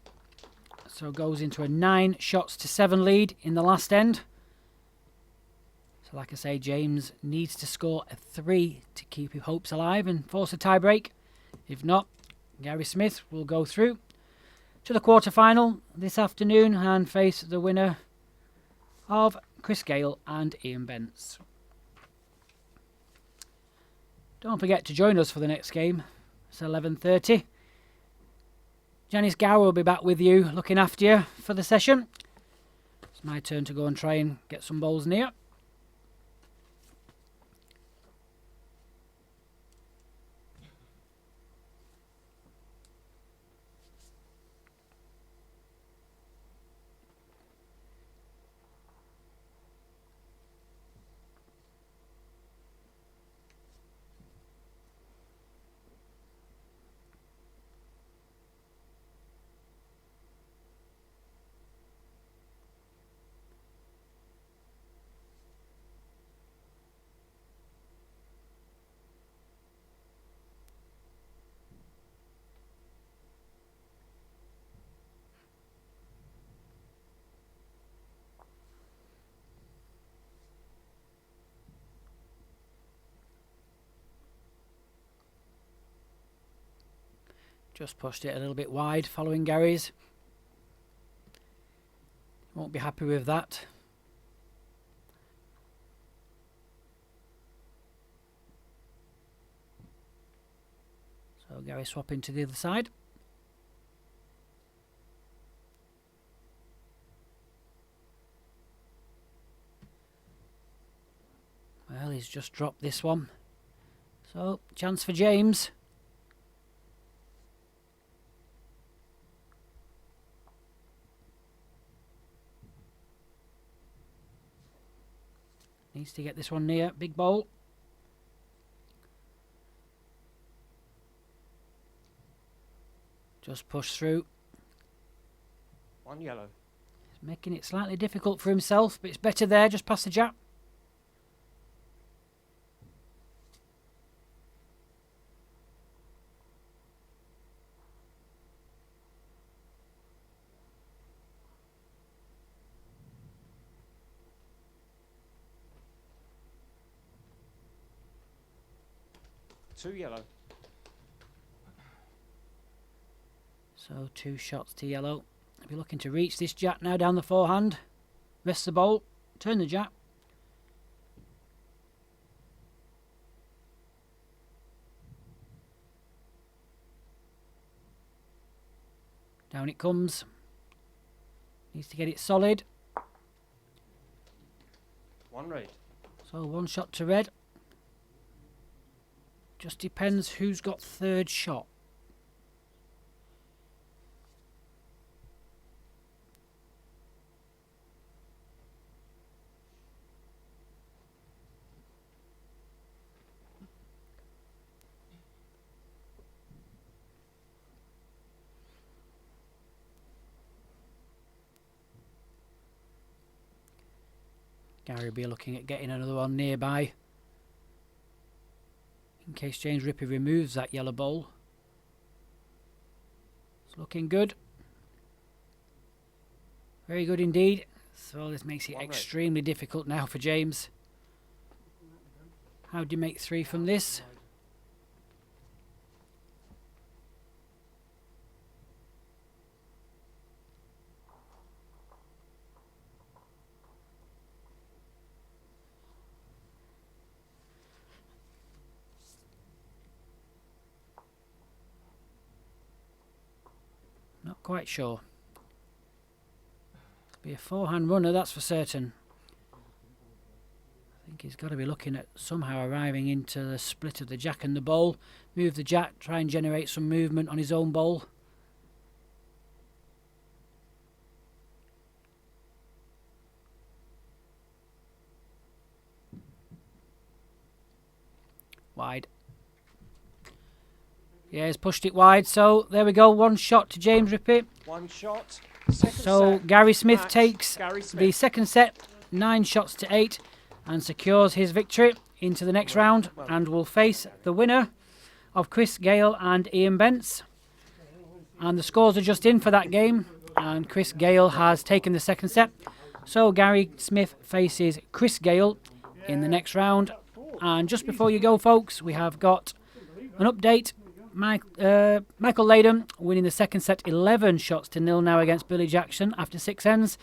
So goes into a 9 shots to 7 lead in the last end. So like I say, James needs to score a 3 to keep his hopes alive and force a tie break. If not, Gary Smith will go through to the quarter-final this afternoon and face the winner of Chris Gale and Ian Bence. Don't forget to join us for the next game. It's 11:30. Janice Gower will be back with you, looking after you for the session. It's my turn to go and try and get some bowls near. Just pushed it a little bit wide following Gary's. Won't be happy with that. So Gary swapping to the other side. he's just dropped this one. So, chance for James. Needs to get this one near. Big bowl. Just push through. 1 yellow. He's making it slightly difficult for himself, but it's better there, just past the jack. Two yellow. So 2 shots to yellow. I'll be looking to reach this jack now down the forehand. Rest the bowl. Turn the jack. Down it comes. Needs to get it solid. 1 red. So 1 shot to red. Just depends who's got 3rd shot. Gary will be looking at getting another one nearby in case James Rippey removes that yellow bowl. It's looking good. Very good indeed. So this makes it extremely difficult now for James. How do you make 3 from this? Not quite sure. Be a forehand runner, that's for certain. I think he's got to be looking at somehow arriving into the split of the jack and the bowl. Move the jack, try and generate some movement on his own bowl. Wide. Yeah, he's pushed it wide, so there we go. 1 shot to James Rippey. 1 shot. Second So set, Gary Smith match. takes Gary Smith. the second set, 9 shots to 8, and secures his victory into the next round, and will face the winner of Chris Gale and Ian Bence. And the scores are just in for that game, and Chris Gale has taken the second set. So Gary Smith faces Chris Gale in the next round. And just before you go, folks, we have got an update. Michael Latham winning the second set 11 shots to 0 now against Billy Jackson after 6 ends,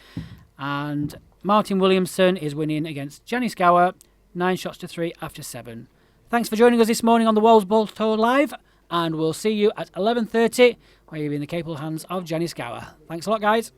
and Martin Williamson is winning against Janice Gower 9 shots to 3 after 7. Thanks for joining us this morning on the Wolves Bowl Tour Live, and we'll see you at 11:30 where you'll be in the capable hands of Janice Gower. Thanks a lot, guys.